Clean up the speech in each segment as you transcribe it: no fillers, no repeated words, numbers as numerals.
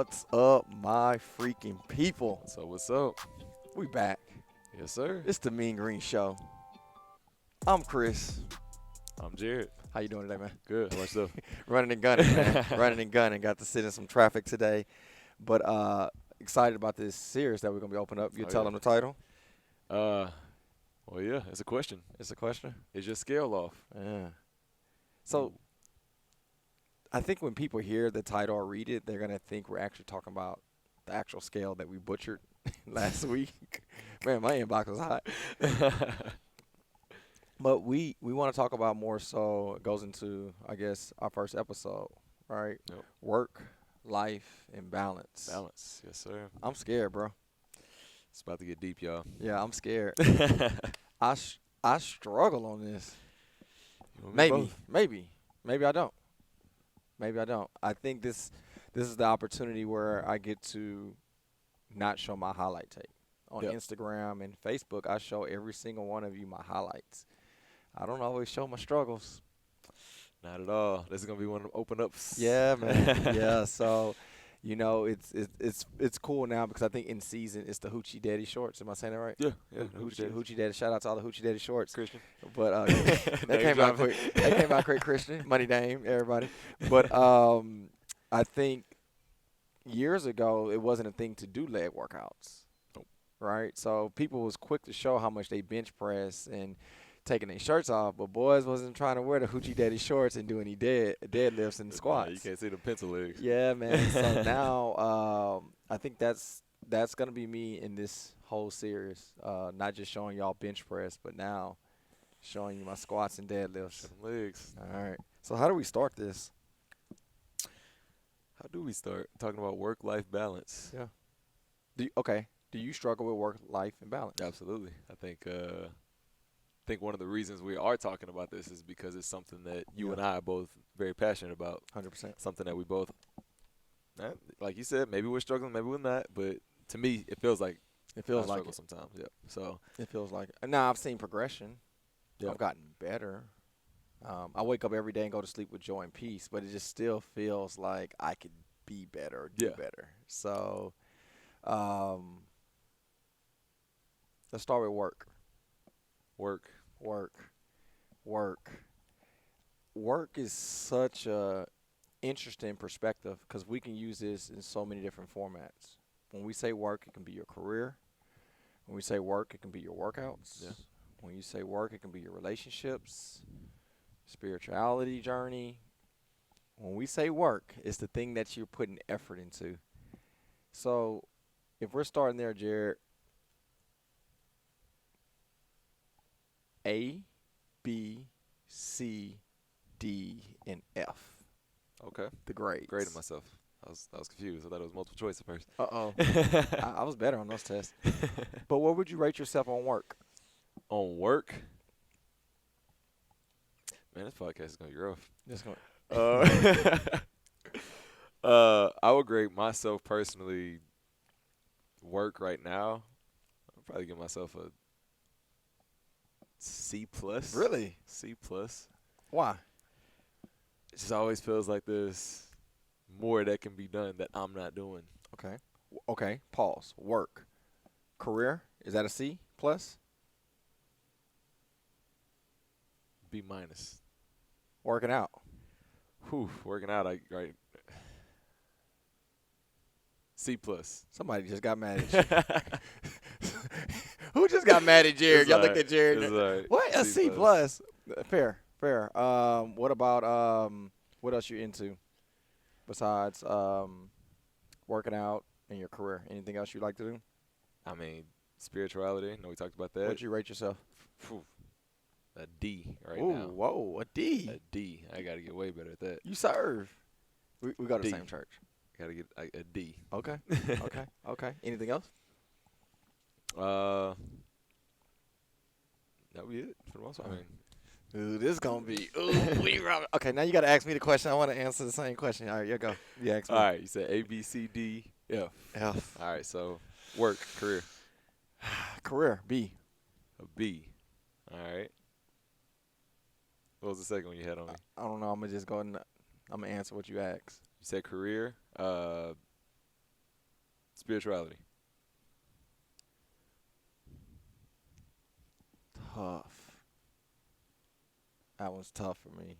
What's up, my freaking people? So what's up? We back. Yes, sir. It's the Mean Green Show. I'm Chris. I'm Jared. How you doing today, man? Good. How about yourself? Running and gunning, man. Running and gunning. Got to sit in some traffic today. But excited about this series that we're going to be opening up. You tell them the title? Well, yeah, it's a question. It's a question? Is your scale off? Yeah. So I think when people hear the title or read it, they're going to think we're actually talking about the actual scale that we butchered last week. Man, my inbox was hot. But we want to talk about more so it goes into, I guess, our first episode, right? Yep. Work, life, and balance. Balance. Yes, sir. I'm scared, bro. It's about to get deep, y'all. Yeah, I'm scared. I struggle on this. You and me Maybe I don't. Maybe I don't. I think this is the opportunity where I get to not show my highlight tape. On Yep. Instagram and Facebook, I show every single one of you my highlights. I don't always show my struggles. Not at all. This is gonna be one of them open ups. Yeah, man. Yeah, so it's cool now because I think in season it's the Hoochie Daddy shorts. Am I saying that right? Yeah. Hoochie Daddy. Shout out to all the Hoochie Daddy shorts. Christian. But that came out quick. That came out quick. Christian, Money Dame, everybody. But I think years ago it wasn't a thing to do leg workouts. Nope. Right? So people was quick to show how much they bench press and taking their shirts off, but boys wasn't trying to wear the Hoochie Daddy shorts and do any deadlifts and squats. You can't see the pencil legs. Yeah, man. So now I think that's gonna be me in this whole series. Not just showing y'all bench press, but now showing you my squats and deadlifts. Them legs. All right. So how do we start this? How do we start talking about work-life balance? Yeah. Do you struggle with work life and balance? Absolutely. I think one of the reasons we are talking about this is because it's something that you and I are both very passionate about. 100%. Something that we both, like you said, maybe we're struggling, maybe we're not. But to me, it feels like I struggle sometimes. Yeah. So it feels like it. Now I've seen progression. Yep. I've gotten better. I wake up every day and go to sleep with joy and peace, but it just still feels like I could be better or do better. So let's start with work. Work is such a interesting perspective because we can use this in so many different formats. When we say work, it can be your career. When we say work, it can be your workouts. Yeah. When you say work, it can be your relationships, spirituality journey. When we say work, it's the thing that you're putting effort into. So if we're starting there, Jared, A, B, C, D, and F. okay, The grades. graded myself. I was confused. I thought it was multiple choice at first. Uh-oh. I was better on those tests. But what would you rate yourself on work? On work, man, this podcast is gonna be rough. I would grade myself personally. Work right now, I'll probably give myself a C plus. Really? C plus. Why? It just always feels like there's more that can be done that I'm not doing. Okay. Pause. Work. Career, is that a C plus? B minus. Working out. Working out, right. C plus. Somebody just got mad at you. Who just got mad at Jared? Y'all looked at Jared. It's all right. What? A C plus. Fair. What about what else you into besides working out and your career? Anything else you like to do? I mean, spirituality. I know we talked about that. What'd you rate yourself? A D now. Whoa, a D. A D. I got to get way better at that. You serve. We go to the D. same church. Got to get a D. Okay. Anything else? That would be it for the most part. I mean, ooh, this is gonna be. Okay, now you got to ask me the question. I want to answer the same question. All right, you go. You ask me. all right, you said A, B, C, D, F. F. All right, so work, career. Career, B. A B. All right. What was the second one you had on me? I don't know. I'm gonna just go and I'm gonna answer what you asked. You said career. Spirituality. Tough. That was tough for me.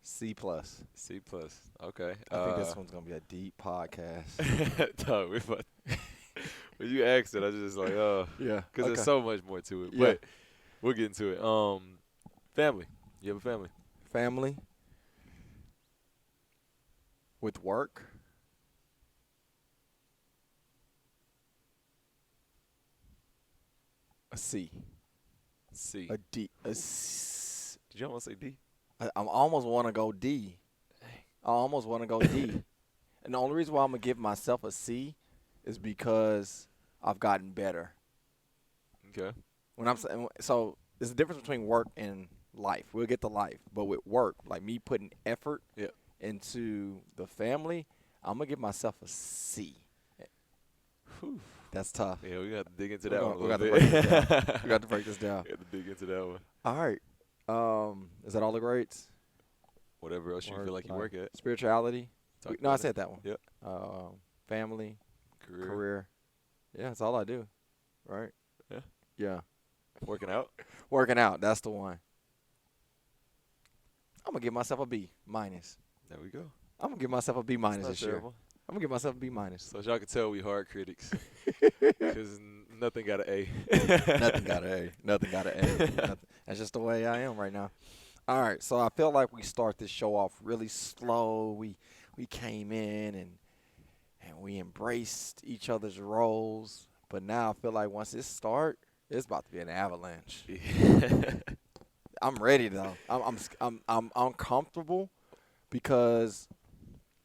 C plus. C plus. Okay. I think this one's gonna be a deep podcast. Dog, when you asked it, I was just like, oh, Yeah. because there's so much more to it. Yeah. But we'll get into it. Family. You have a family? Family. With work. A C. C. A D. S. Did you almost say D? I almost want to go D. I almost want to go D. And the only reason why I'm gonna give myself a C is because I've gotten better. Okay. When I'm saying so, there's a difference between work and life. We'll get to life, but with work, like me putting effort Yeah. into the family, I'm gonna give myself a C. Whew. That's tough. Yeah, we got to dig into We're that gonna- one a we little got to bit. break this down. We got to break this down. We got to dig into that one. All right. Is that all the grades? Whatever else you feel like you work at. Spirituality. Talk No, I about it. said that one. Yep. Family, Career. career. Yeah, that's all I do. Right? Yeah. Yeah. Working out. Working out. That's the one. I'm gonna give myself a B minus. There we go. I'm gonna give myself a B minus That's this not year. terrible. I'm gonna give myself a B minus. So as y'all can tell, we hard critics. Because nothing got an A. Nothing got an A. Nothing got an A. Nothing. That's just the way I am right now. All right, so I feel like we start this show off really slow. We came in and we embraced each other's roles, but now I feel like once it start, it's about to be an avalanche. I'm ready though. I'm uncomfortable because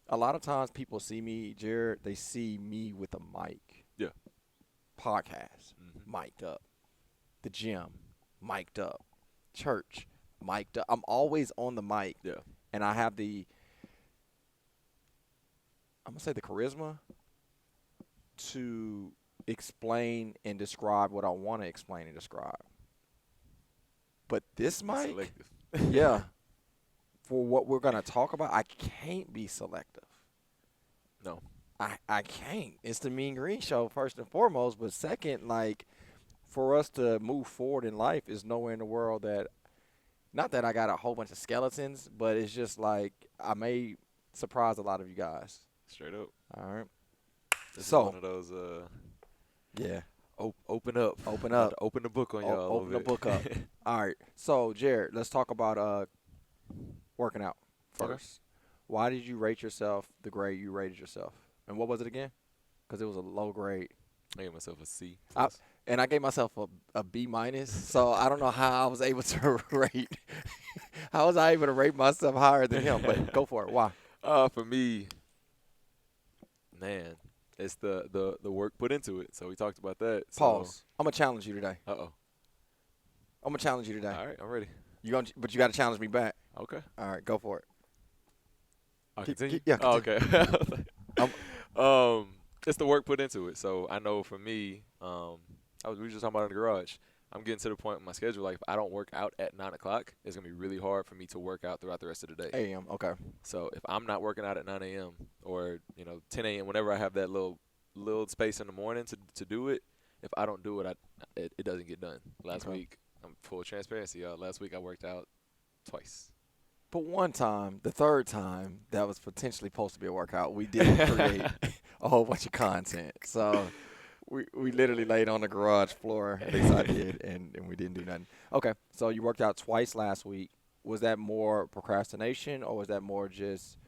a lot of times people see me, Jared. They see me with a mic. Yeah. Podcast, Mhm. mic'd up. The gym, mic'd up. Church, mic'd up. I'm always on the mic. Yeah. And I have the, I'm gonna say the charisma to explain and describe what I want to explain and describe. But this mic, Selective. yeah, for what we're gonna talk about, I can't be selective. No. I can't. It's the Mean Green Show first and foremost, but second, like for us to move forward in life is nowhere in the world that, not that I got a whole bunch of skeletons, but it's just like I may surprise a lot of you guys. Straight up. All right. This So- is one of those Yeah. open up. Open About up. to open the book on y'all. a little Open the bit. book up. All right. So Jared, let's talk about working out Okay. first. Why did you rate yourself the grade you rated yourself? And what was it again? Because it was a low grade. I gave myself a C. And I gave myself a B minus, so I don't know how I was able to rate. How was I able to rate myself higher than him? But go for it. Why? For me, man, it's the work put into it. So we talked about that. Pause. I'm gonna challenge you today. Uh-oh. I'm gonna challenge you today. All right, I'm ready. But you got to challenge me back. Okay. All right, go for it. I'll Keep- continue. keep- yeah, Oh, okay. Um, It's the work put into it. So I know for me, we were just talking about it in the garage. I'm getting to the point in my schedule, like if I don't work out at 9 o'clock, it's going to be really hard for me to work out throughout the rest of the day. AM. Okay. So if I'm not working out at 9 a.m. or 10 a.m. whenever I have that little space in the morning to do it, if I don't do it, it doesn't get done. Last Okay. week, I'm full transparency, y'all. Last week I worked out twice. But one time, the third time, that was potentially supposed to be a workout. We did create a whole bunch of content. So we literally laid on the garage floor. At least I did, and we didn't do nothing. Okay, so you worked out twice last week. Was that more procrastination, or was that more just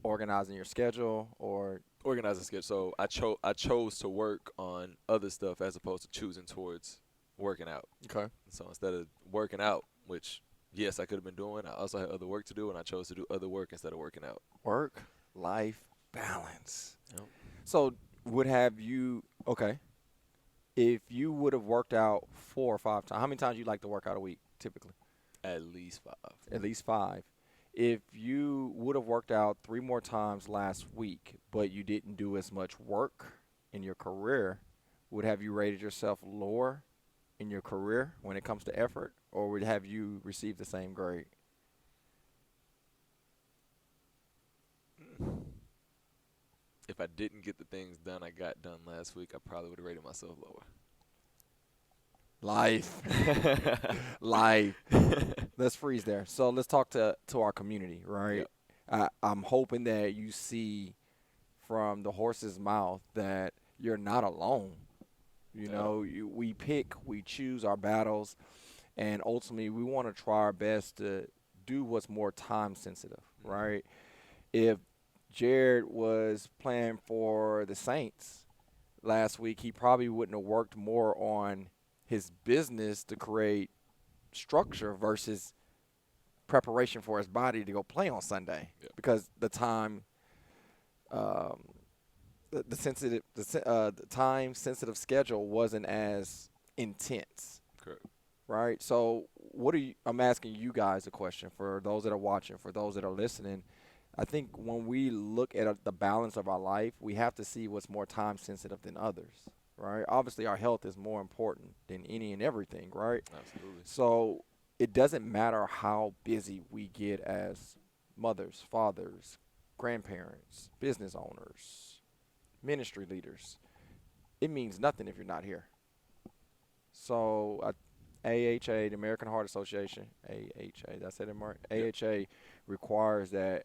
organizing your schedule, or Organizing schedule. So I chose to work on other stuff as opposed to choosing towards working out. okay? So instead of working out, which yes I could have been doing, I also had other work to do, and I chose to do other work instead of working out. Work-life balance. Yep. So if you would have worked out 4 or 5 times, how many times you like to work out a week typically? At least 5. At least 5. If you would have worked out 3 more times last week, but you didn't do as much work in your career, would have you rated yourself lower in your career when it comes to effort, or would have you received the same grade? if I didn't get the things done I got done last week, I probably would have rated myself lower. Life. Life. Let's freeze there. So let's talk to our community, right? Yep. I'm hoping that you see from the horse's mouth that you're not alone. You At all. know, we pick, we choose our battles, and ultimately we want to try our best to do what's more time sensitive, right? If Jared was playing for the Saints last week, he probably wouldn't have worked more on his business to create structure versus preparation for his body to go play on Sunday Yep. because the time, um, the time sensitive schedule wasn't as intense, Correct. right? So what are you? I'm asking you guys a question for those that are watching, for those that are listening. I think when we look at the balance of our life, we have to see what's more time sensitive than others, right? Obviously, our health is more important than any and everything, right? Absolutely. So it doesn't matter how busy we get as mothers, fathers, grandparents, business owners, ministry leaders. It means nothing if you're not here. So AHA, the American Heart Association, AHA, that's it, Mark. Yep. AHA requires that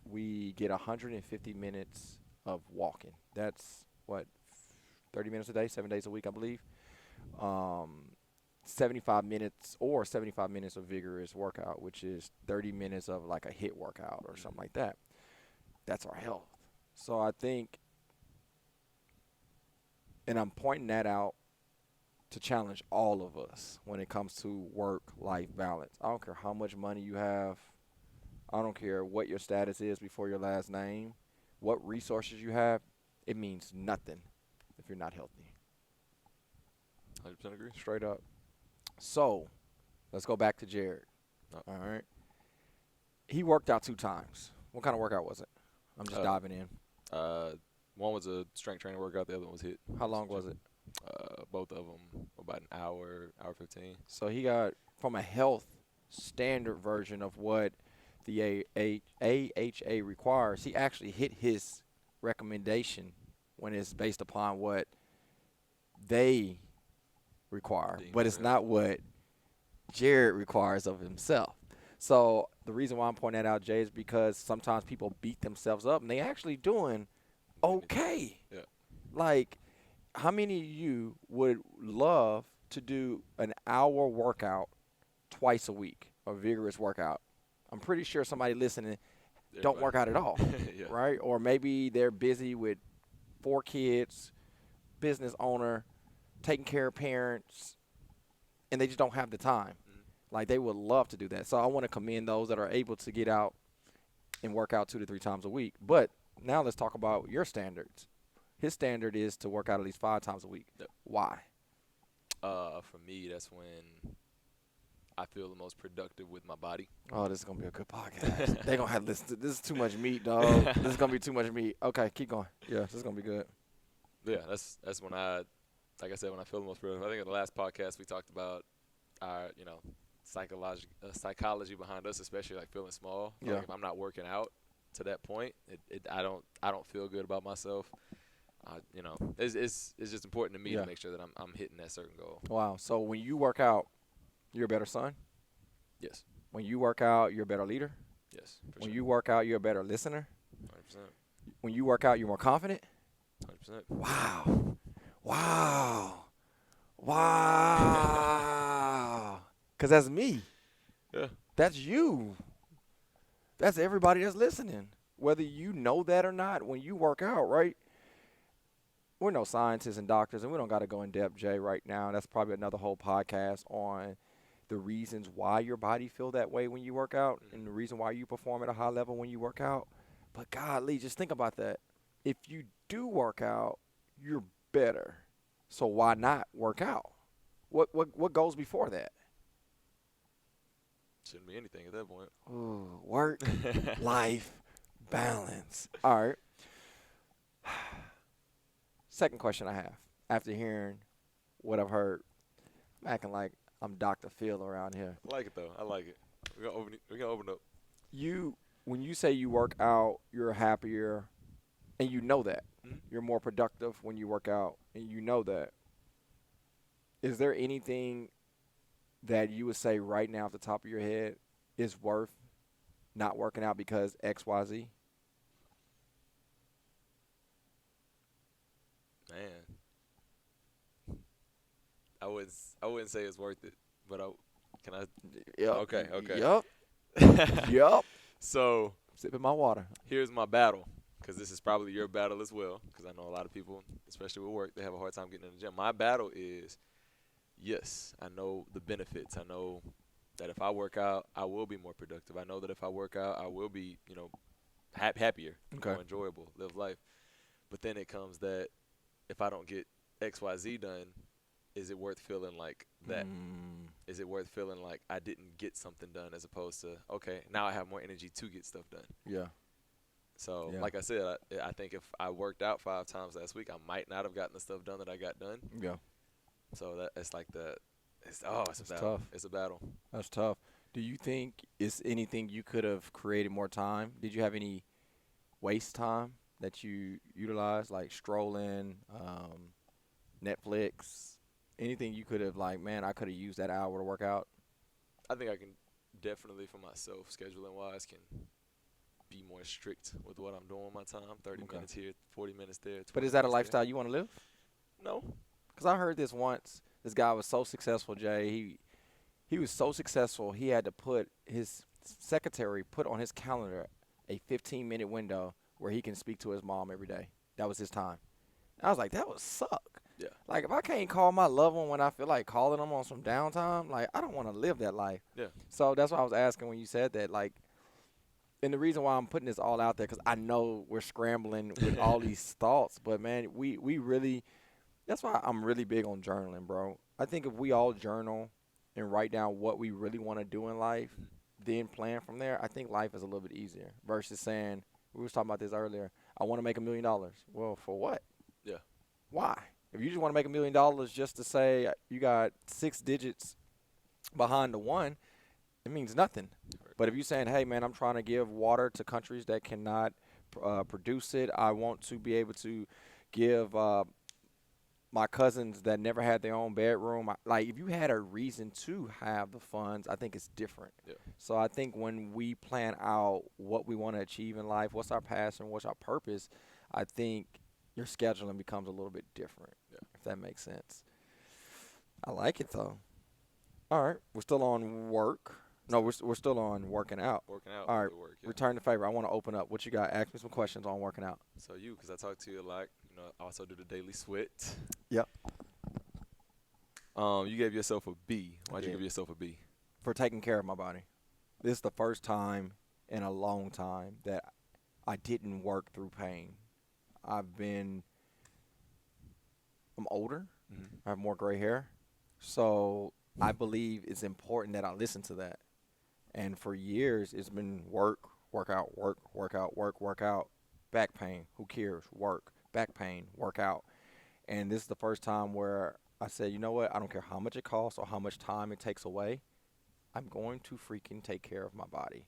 we get 150 minutes of walking. That's what, 30 minutes a day, 7 days a week, I believe. 75 minutes or 75 minutes of vigorous workout, which is 30 minutes of like a hit workout or something like that. That's our health. So I think, and I'm pointing that out to challenge all of us when it comes to work-life balance. I don't care how much money you have. I don't care what your status is before your last name, what resources you have. It means nothing if you're not healthy. 100% agree. Straight up. So, let's go back to Jared. Oh. All right. He worked out 2 times. What kind of workout was it? I'm just diving in. One was a strength training workout. The other one was hit. How long was it? Both of them about an hour, hour 15. So he got from a health standard version of what the AHA requires. He actually hit his recommendation when it's based upon what they require, Deemed but it's correct. not what Jared requires of himself. So the reason why I'm pointing that out, Jay, is because sometimes people beat themselves up and they actually doing okay. Yeah. Like, how many of you would love to do an hour workout twice a week, a vigorous workout? I'm pretty sure somebody listening don't work out at all, Yeah. right? Or maybe they're busy with 4 kids, business owner, taking care of parents, and they just don't have the time. Like, they would love to do that. So I want to commend those that are able to get out and work out 2 to 3 times a week. But now let's talk about your standards. His standard is to work out at least 5 times a week. Yep. Why? For me, that's when I feel the most productive with my body. Oh, this is going to be a good podcast. They're going to have to listen to this. Is too much meat, dog. This is going to be too much meat. Okay, keep going. Yeah, this is going to be good. Yeah, that's when like I said, when I feel the most productive. I think in the last podcast we talked about our, psychology behind us, especially like feeling small. Yeah. Like if I'm not working out to that point, I don't feel good about myself. It's just important to me Yeah. to make sure that I'm hitting that certain goal. Wow. So when you work out, you're a better son? Yes. When you work out, you're a better leader? Yes. For When sure. you work out, you're a better listener? 100%. When you work out, you're more confident? 100%. Wow. Wow. Wow. Because that's me. Yeah. That's you. That's everybody that's listening. Whether you know that or not, when you work out, right? We're no scientists and doctors, and we don't got to go in depth, Jay, right now. That's probably another whole podcast on the reasons why your body feel that way when you work out and the reason why you perform at a high level when you work out. But golly, just think about that. If you do work out, you're better. So why not work out? What goes before that? Shouldn't be anything at that point. Ooh, work, life, balance. All right. Second question I have after hearing what I've heard. I'm acting like I'm Dr. Phil around here. I like it though. I like it. We're gonna open up. When you say you work out, you're happier, and you know that. Mhm. You're more productive when you work out, and you know that. Is there anything that you would say right now off the top of your head is worth not working out because X, Y, Z? Man, I wouldn't say it's worth it, but can I? Yep. Okay, okay. Yep. Yep. So Sipping my water. here's my battle, because this is probably your battle as well, because I know a lot of people, especially with work, they have a hard time getting in the gym. My battle is, yes, I know the benefits. I know that if I work out, I will be more productive. I know that if I work out, I will be, happier, Okay. more enjoyable, live life. But then it comes that if I don't get X, Y, Z done, is it worth feeling like that? Is it worth feeling like I didn't get something done, as opposed to, okay, now I have more energy to get stuff done? Yeah. So, Yeah. like I said, I think if I worked out 5 times last week, I might not have gotten the stuff done that I got done. Yeah. So it's like it's a It's battle. tough. It's a battle. That's tough. Do you think it's anything you could have created more time? Did you have any waste time that you utilized, like strolling, Netflix, anything you could have like, man, I could have used that hour to work out? I think I can definitely, for myself, scheduling wise, can be more strict with what I'm doing with my time. 30 Okay. minutes here, 40 minutes there. But 20 is that a minutes there. lifestyle you want to live? No. Because I heard this once. This guy was so successful, Jay. He was so successful, he had to put his secretary put on his calendar a 15-minute window where he can speak to his mom every day. That was his time. I was like, that would suck. Yeah. Like, if I can't call my loved one when I feel like calling them on some downtime, like, I don't want to live that life. Yeah. So that's why I was asking when you said that, like, and the reason why I'm putting this all out there, because I know we're scrambling with all these thoughts, but, man, we really – that's why I'm really big on journaling, bro. I think if we all journal and write down what we really want to do in life, then plan from there, I think life is a little bit easier versus saying – we was talking about this earlier. I want to make $1 million. Well, for what? Yeah. Why? If you just want to make $1 million just to say you got 6 digits behind the one, it means nothing. Right. But if you're saying, hey, man, I'm trying to give water to countries that cannot produce it, I want to be able to give my cousins that never had their own bedroom. Like, if you had a reason to have the funds, I think it's different. Yeah. So I think when we plan out what we want to achieve in life, what's our passion, what's our purpose, I think your scheduling becomes a little bit different, if that makes sense. I like it, though. All right. We're still on work. No, we're still on working out. Working out. All right. Work, yeah. Return the favor. I want to open up. What you got? Ask me some questions on working out. So because I talk to you a lot, I also do the daily sweat. Yep. You gave yourself a B. Why'd you did. give yourself a B? For taking care of my body. This is the first time in a long time that I didn't work through pain. I'm older. Mm-hmm. I have more gray hair. So I believe it's important that I listen to that. And for years, it's been work out, work out. Back pain, who cares? Work. Back pain, work out. And this is the first time where I said, you know what? I don't care how much it costs or how much time it takes away. I'm going to freaking take care of my body.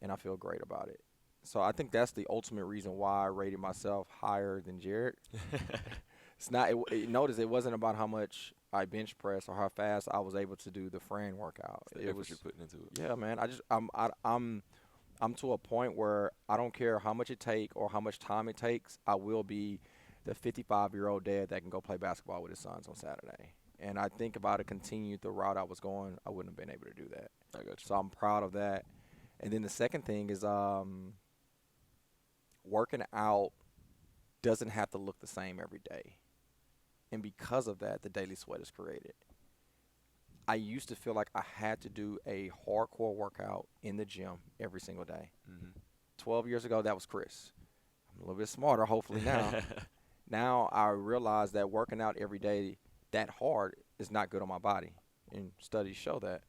And I feel great about it. So I think that's the ultimate reason why I rated myself higher than Jared. It's not. Notice it wasn't about how much I bench press or how fast I was able to do the Fran workout. It's the It effort was. you're putting into it. Yeah, man. I'm to a point where I don't care how much it takes or how much time it takes. I will be the 55-year-old dad that can go play basketball with his sons on Saturday. And I think if I'd have continued the route I was going, I wouldn't have been able to do that. I got you. So I'm proud of that. And then the second thing is working out doesn't have to look the same every day. And because of that, the daily sweat is created. I used to feel like I had to do a hardcore workout in the gym every single day. Mm-hmm. 12 years ago, that was Chris. I'm a little bit smarter, hopefully now. Now I realize that working out every day that hard is not good on my body, and studies show that.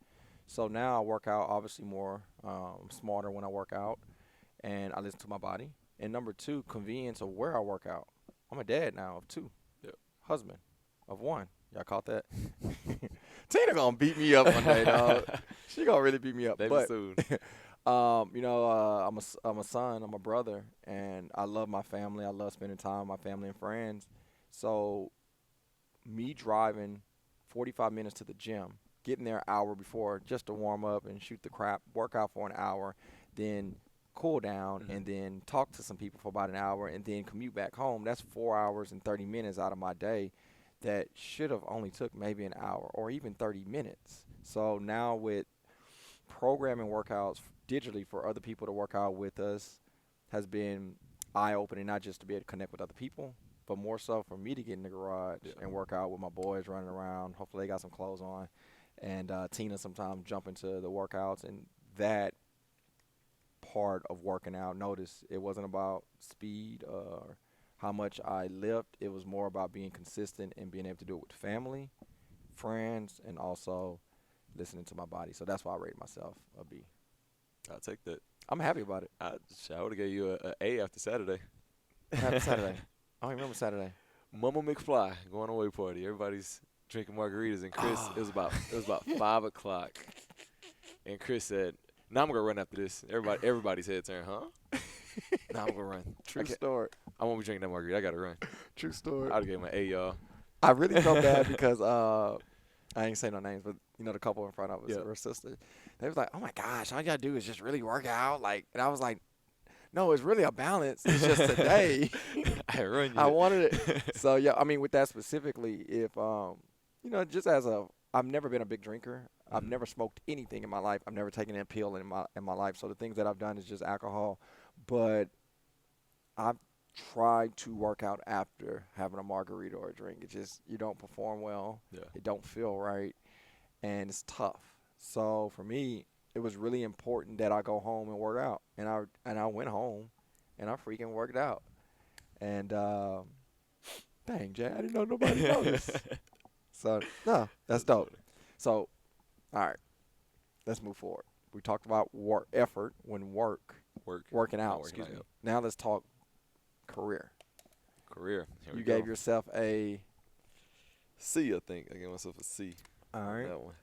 So now I work out obviously more smarter when I work out, and I listen to my body. And number two, convenience of where I work out. I'm a dad now of 2. Yep. Husband of 1. Y'all caught that? Tina gonna beat me up one day, dog. She gonna really beat me up. Maybe But soon. I'm a son, I'm a brother, and I love my family. I love spending time with my family and friends. So me driving 45 minutes to the gym, getting there an hour before just to warm up and shoot the crap, work out for an hour, then cool down, Mhm. and then talk to some people for about an hour, and then commute back home. That's 4 hours and 30 minutes out of my day that should have only took maybe an hour or even 30 minutes. So now with programming workouts digitally for other people to work out with us has been eye-opening, not just to be able to connect with other people, but more so for me to get in the garage Yeah. and work out with my boys running around. Hopefully they got some clothes on. And Tina sometimes jump into the workouts. And that part of working out, notice it wasn't about speed or how much I lift. It was more about being consistent and being able to do it with family, friends, and also listening to my body. So that's why I rate myself a B. I'll take that. I'm happy about it. I would have gave you a A after Saturday. What happened Saturday? I don't even remember Saturday. Mama McFly going away party. Everybody's drinking margaritas, and Chris, it was about 5 o'clock, and Chris said, "Now I'm gonna run after this." Everybody's head turned, huh? Now I'm gonna run. True story. I won't be drinking that margarita. I gotta run. True story. I'd have gave him an A, y'all. I really felt bad because I ain't say no names, but the couple in front of us, Yeah. her sister, they was like, "Oh my gosh, all you gotta do is just really work out." Like, and I was like, "No, it's really a balance. It's just today." I run you. I wanted it. So yeah, I mean, with that specifically, if just I've never been a big drinker. I've Mhm. never smoked anything in my life. I've never taken a pill in my life. So the things that I've done is just alcohol. But I've tried to work out after having a margarita or a drink. It just you don't perform well. Yeah. It don't feel right, and it's tough. So for me, it was really important that I go home and work out. And I went home, and I freaking worked out. And dang, Jay, I didn't know nobody noticed. So no, that's dope. So all right, let's move forward. We talked about work effort when working Not out. working Excuse out, me. yeah. Now let's talk career. Career. Here we You go. gave yourself a C, I think. I gave myself a C all on right. that one.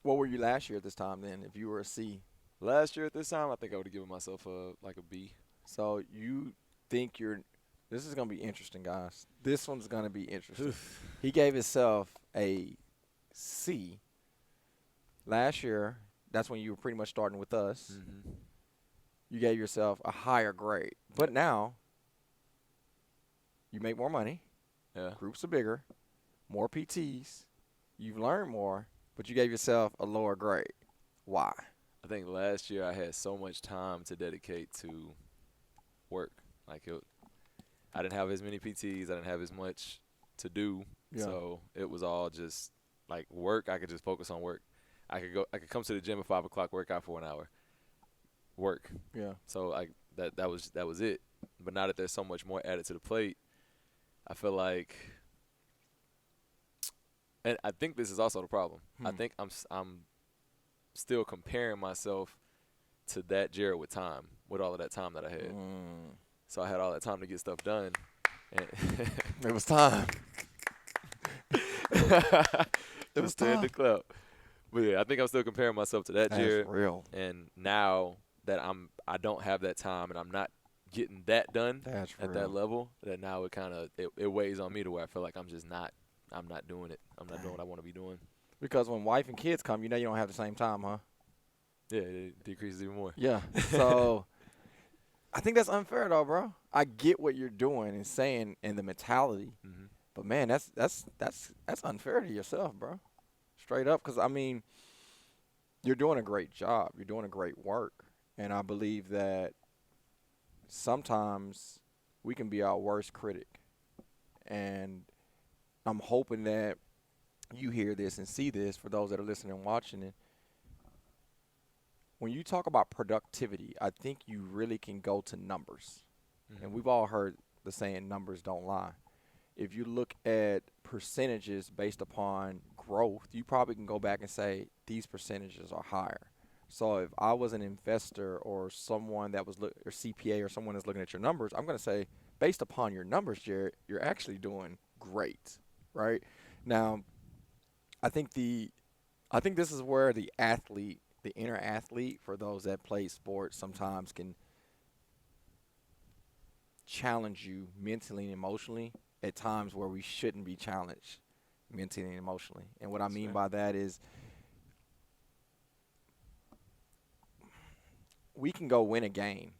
What were you last year at this time then? If you were a C, Last year at this time, I think I would have given myself a B. so you think you're. This is gonna be interesting, guys. This one's gonna be interesting. He gave himself a C last year. That's when you were pretty much starting with us. Mm-hmm. You gave yourself a higher grade, but now you make more money. Yeah. Groups are bigger, more PTs. You've learned more, but you gave yourself a lower grade. Why? I think last year I had so much time to dedicate to work. I didn't have as many PTs. I didn't have as much to do. Yeah. So it was all just like work. I could just focus on work. I could come to the gym at 5 o'clock, work out for an hour, work. Yeah. So that was it. But now that there's so much more added to the plate, I feel like, and I think this is also the problem. I think I'm still comparing myself to that Jared with time, with all of that time that I had. So I had all that time to get stuff done. And It was time. it was time. the club. But yeah, I think I'm still comparing myself to that That's Jared. real. And now that I don't have that time and I'm not getting that done That's at real. that level, that now it weighs on me to where I feel like I'm not doing it. I'm not doing what I want to be doing. Because when wife and kids come, you don't have the same time, huh? Yeah, it decreases even more. Yeah. So I think that's unfair, though, bro. I get what you're doing and saying and the mentality, Mm-hmm. but man, that's unfair to yourself, bro. Straight up, because I mean, you're doing a great job. You're doing a great work, and I believe that sometimes we can be our worst critic, and I'm hoping that you hear this and see this for those that are listening and watching it. When you talk about productivity, I think you really can go to numbers. Mm-hmm. And we've all heard the saying, numbers don't lie. If you look at percentages based upon growth, you probably can go back and say these percentages are higher. So if I was an investor or someone that was or CPA or someone that's looking at your numbers, I'm going to say, based upon your numbers, Jared, you're actually doing great, right? Now, I think this is where the athlete the inner athlete, for those that play sports, sometimes can challenge you mentally and emotionally at times where we shouldn't be challenged mentally and emotionally. And what I That's mean fair. by that is we can go win a game.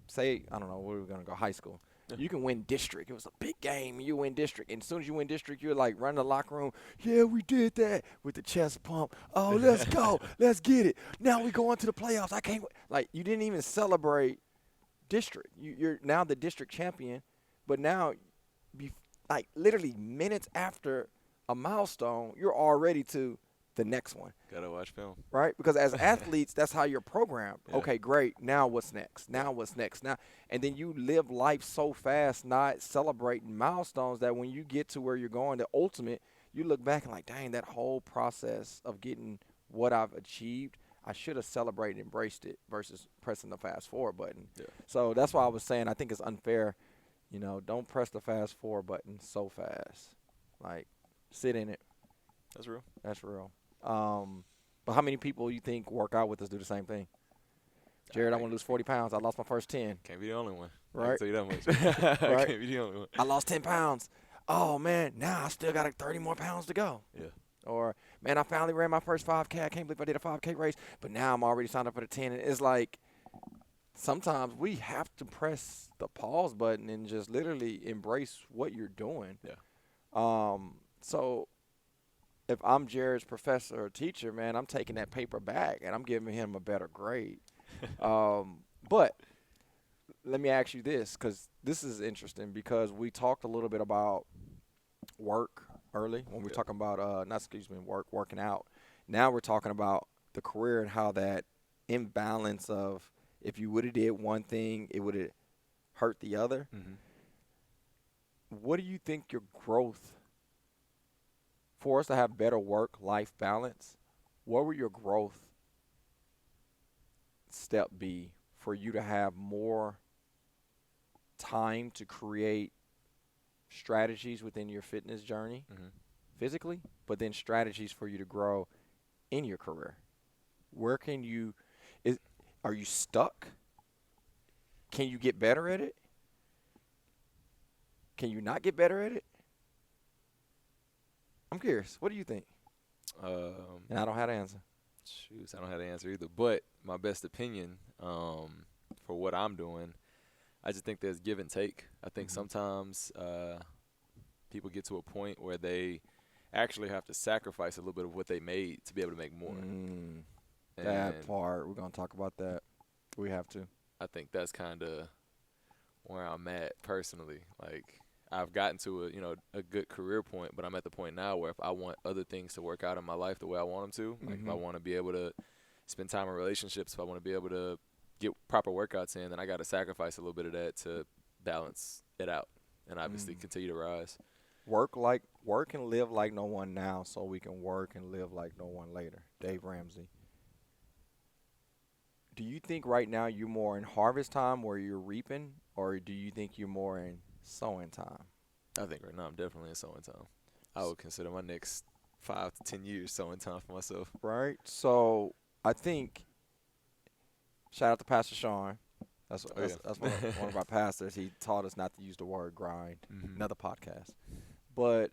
Say, I don't know, where we're going to go, high school. Yeah. You can win district. It was a big game. You win district. And as soon as you win district, you're like running the locker room. Yeah, we did that with the chest pump. Oh, let's go. Let's get it. Now we go into the playoffs. I can't. Like, you didn't even celebrate district. You're now the district champion. But now, like literally minutes after a milestone, you're already to the next one. Gotta watch film. Right? Because as athletes, that's how you're programmed. Yeah. Okay, great. Now what's next? Now what's next? Now, and then you live life so fast, not celebrating milestones, that when you get to where you're going, the ultimate, you look back and like, dang, that whole process of getting what I've achieved, I should have celebrated and embraced it versus pressing the fast forward button. Yeah. So that's why I was saying I think it's unfair. Don't press the fast forward button so fast. Like, sit in it. That's real. That's real. But how many people you think work out with us do the same thing? Jared, I want to lose 40 pounds. I lost my first 10. Can't be the only one. I Right. can tell you that much. Right. Can't be the only one. I lost 10 pounds. Oh, man, now I still got 30 more pounds to go. Yeah. Or, man, I finally ran my first 5K. I can't believe I did a 5K race, but now I'm already signed up for the 10. And it's like sometimes we have to press the pause button and just literally embrace what you're doing. Yeah. So if I'm Jared's professor or teacher, man, I'm taking that paper back and I'm giving him a better grade. But let me ask you this, because this is interesting, because we talked a little bit about work early when we were talking about working out. Now we're talking about the career and how that imbalance of if you would have did one thing, it would have hurt the other. Mm-hmm. What do you think your growth for us to have better work-life balance? What would your growth step be for you to have more time to create strategies within your fitness journey physically, but then strategies for you to grow in your career? Where can you are you stuck? Can you get better at it? Can you not get better at it? I'm curious. What do you think? And I don't have the answer. Shoot, I don't have the answer either. But my best opinion for what I'm doing, I just think there's give and take. I think sometimes people get to a point where they actually have to sacrifice a little bit of what they made to be able to make more. That part, we're going to talk about that. We have to. I think that's kind of where I'm at personally. Like, I've gotten to a good career point, but I'm at the point now where if I want other things to work out in my life the way I want them to, like if I want to be able to spend time in relationships, if I want to be able to get proper workouts in, then I got to sacrifice a little bit of that to balance it out and obviously continue to rise. Work and live like no one now so we can work and live like no one later. Dave Ramsey. Do you think right now you're more in harvest time where you're reaping, or do you think you're more in sowing time? I think right now I'm definitely in sowing time. I would consider my next 5 to 10 years sowing time for myself. Right. So I think, shout out to Pastor Sean. That's one of our pastors. He taught us not to use the word grind. Another podcast. But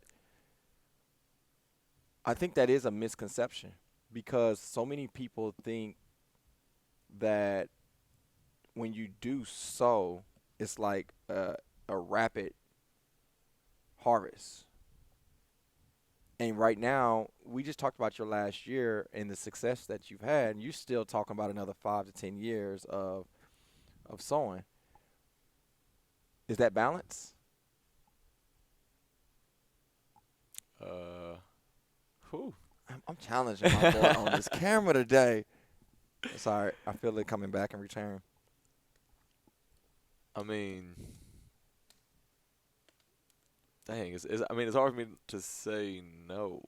I think that is a misconception, because so many people think that when you do sow, it's like a rapid harvest. And right now, we just talked about your last year and the success that you've had, and you're still talking about another 5 to 10 years of sowing. Is that balance? I'm challenging my boy on this camera today. Sorry, I feel it coming back in return. I mean, dang, it's hard for me to say no.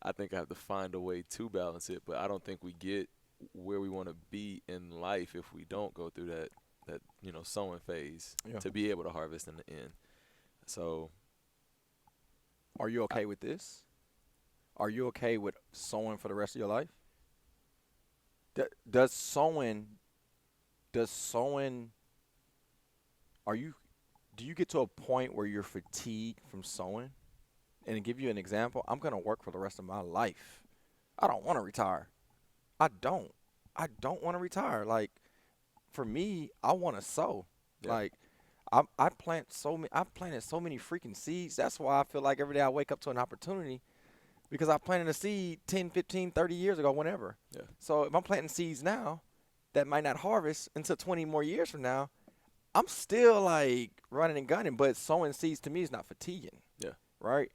I think I have to find a way to balance it, but I don't think we get where we want to be in life if we don't go through that sowing phase to be able to harvest in the end. So, are you okay with this? Are you okay with sowing for the rest of your life? Does sowing, are you, do you get to a point where you're fatigued from sowing? And to give you an example, I'm going to work for the rest of my life. I don't want to retire. I don't. I don't want to retire. Like, for me, I want to sow. Yeah. Like, I've planted so many freaking seeds. That's why I feel like every day I wake up to an opportunity, because I planted a seed 10, 15, 30 years ago, whenever. Yeah. So if I'm planting seeds now that might not harvest until 20 more years from now, I'm still like running and gunning. But sowing seeds to me is not fatiguing. Yeah. Right?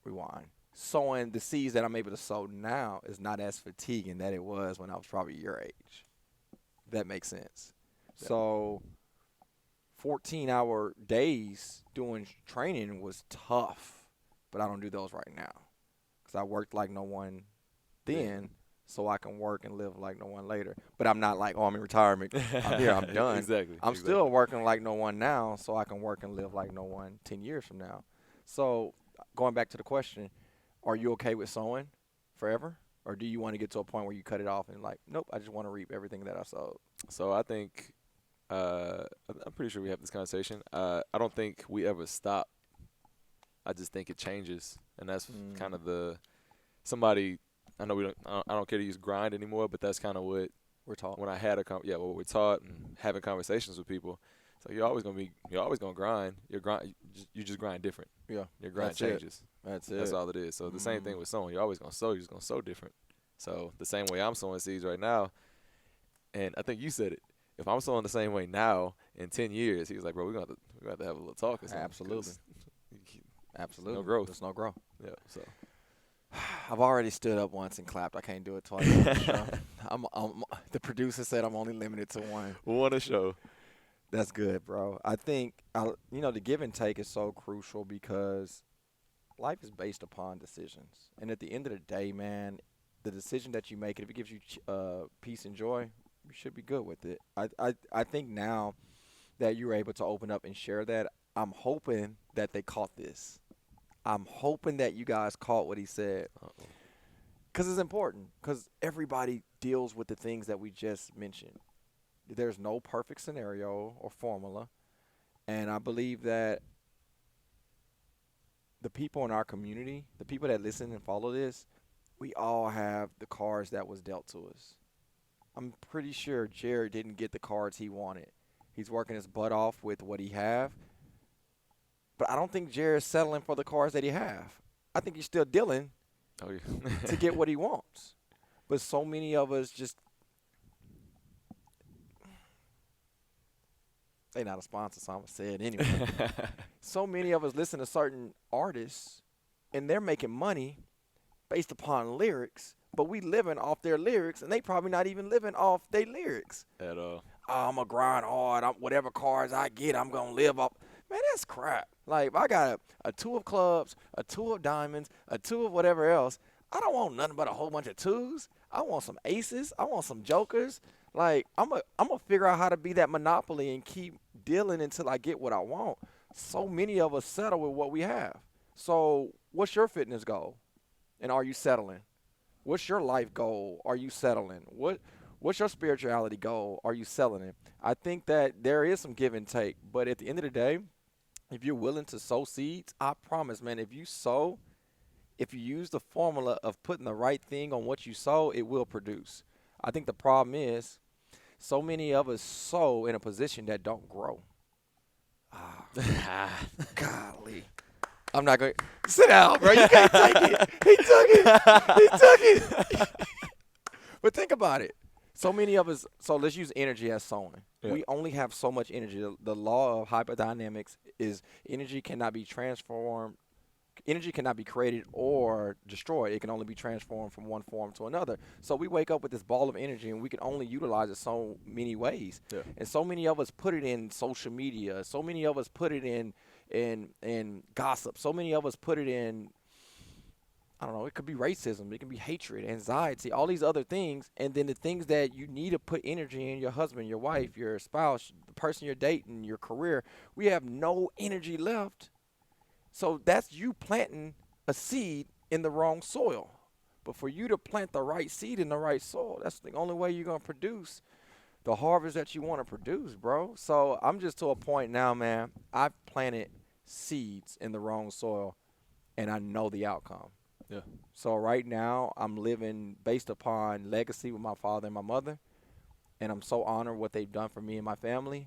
Rewind. Sowing the seeds that I'm able to sow now is not as fatiguing that it was when I was probably your age. That makes sense. Yeah. So 14-hour days doing training was tough, but I don't do those right now because I worked like no one then, so I can work and live like no one later. But I'm not like, oh, I'm in retirement. I'm here, I'm done. Exactly. I'm still working like no one now, so I can work and live like no one 10 years from now. So going back to the question, are you okay with sowing forever? Or do you want to get to a point where you cut it off and like, nope, I just want to reap everything that I sowed? So I think I'm pretty sure we have this conversation. I don't think we ever stop. I just think it changes, and that's kind of somebody. I know we don't. I don't care to use grind anymore, but that's kind of what We're taught. when I had what we're taught and having conversations with people. So you're always gonna grind. You just grind different. Yeah, Your grind that's it. changes. That's it. That's all it is. So the same thing with sowing. You're always gonna sow. You're just gonna sow different. So the same way I'm sowing seeds right now, and I think you said it. If I'm sowing the same way now in 10 years, he was like, bro, we're gonna have to have a little talk or something. Absolutely. Absolutely. No growth. There's no growth. Yeah. So I've already stood up once and clapped. I can't do it twice. The producer said I'm only limited to one. what a show. That's good, bro. I think, the give and take is so crucial because life is based upon decisions. And at the end of the day, man, the decision that you make, if it gives you peace and joy, you should be good with it. I think now that you're able to open up and share that, I'm hoping that they caught this. I'm hoping that you guys caught what he said. Because it's important. Because everybody deals with the things that we just mentioned. There's no perfect scenario or formula. And I believe that the people in our community, the people that listen and follow this, we all have the cards that was dealt to us. I'm pretty sure Jared didn't get the cards he wanted. He's working his butt off with what he have. But I don't think Jared's settling for the cards that he have. I think he's still dealing to get what he wants. But so many of us just – they're not a sponsor, so I'm going to say it anyway. So many of us listen to certain artists, and they're making money based upon lyrics, but we living off their lyrics, and they probably not even living off their lyrics. At all. Oh, I'm going to grind hard. Whatever cards I get, I'm going to live off. Man, that's crap. Like, if I got a two of clubs, a two of diamonds, a two of whatever else, I don't want nothing but a whole bunch of twos. I want some aces. I want some jokers. Like, I'm gonna figure out how to be that monopoly and keep dealing until I get what I want. So many of us settle with what we have. So what's your fitness goal? And are you settling? What's your life goal? Are you settling? What's your spirituality goal? Are you settling? I think that there is some give and take. But at the end of the day, if you're willing to sow seeds, I promise, man, if you sow, if you use the formula of putting the right thing on what you sow, it will produce. I think the problem is so many of us sow in a position that don't grow. Golly. I'm not going to sit down, bro. You can't take it. He took it. But think about it. So many of us, so let's use energy as sowing. Yeah. We only have so much energy. The law of hyperdynamics is energy cannot be transformed. Energy cannot be created or destroyed. It can only be transformed from one form to another. So we wake up with this ball of energy, and we can only utilize it so many ways. Yeah. And so many of us put it in social media. So many of us put it in gossip. So many of us put it in, I don't know, it could be racism. It can be hatred, anxiety, all these other things. And then the things that you need to put energy in, your husband, your wife, your spouse, the person you're dating, your career, we have no energy left. So that's you planting a seed in the wrong soil. But for you to plant the right seed in the right soil, that's the only way you're going to produce the harvest that you want to produce, bro. So I'm just to a point now, man. I've planted seeds in the wrong soil, and I know the outcome. Yeah. So right now, I'm living based upon legacy with my father and my mother, and I'm so honored what they've done for me and my family.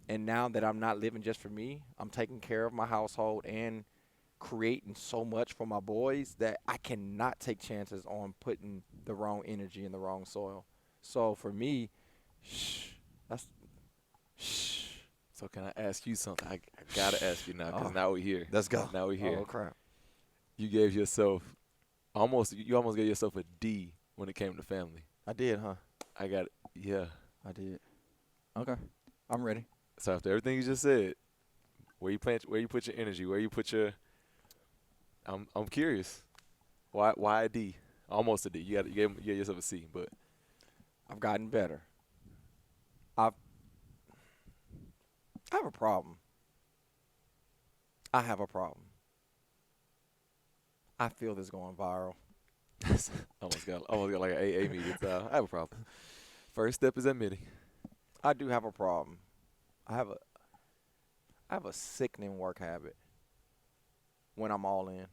And now that I'm not living just for me, I'm taking care of my household and creating so much for my boys that I cannot take chances on putting the wrong energy in the wrong soil. So for me, that's shh. So can I ask you something? I gotta ask you now, because Oh, now we're here. let's go. Now we're here. Oh crap. You gave yourself you almost gave yourself a D when it came to family. I did, huh? I got it. Yeah. I did. Okay. I'm ready. So after everything you just said, where you put your energy, where you put your I'm curious. Why a D? Almost a D. You gave yourself a C, but I've gotten better. I have a problem. I have a problem. I feel this going viral. almost got like an AA meeting. I have a problem. First step is admitting. I do have a problem. I have a sickening work habit when I'm all in.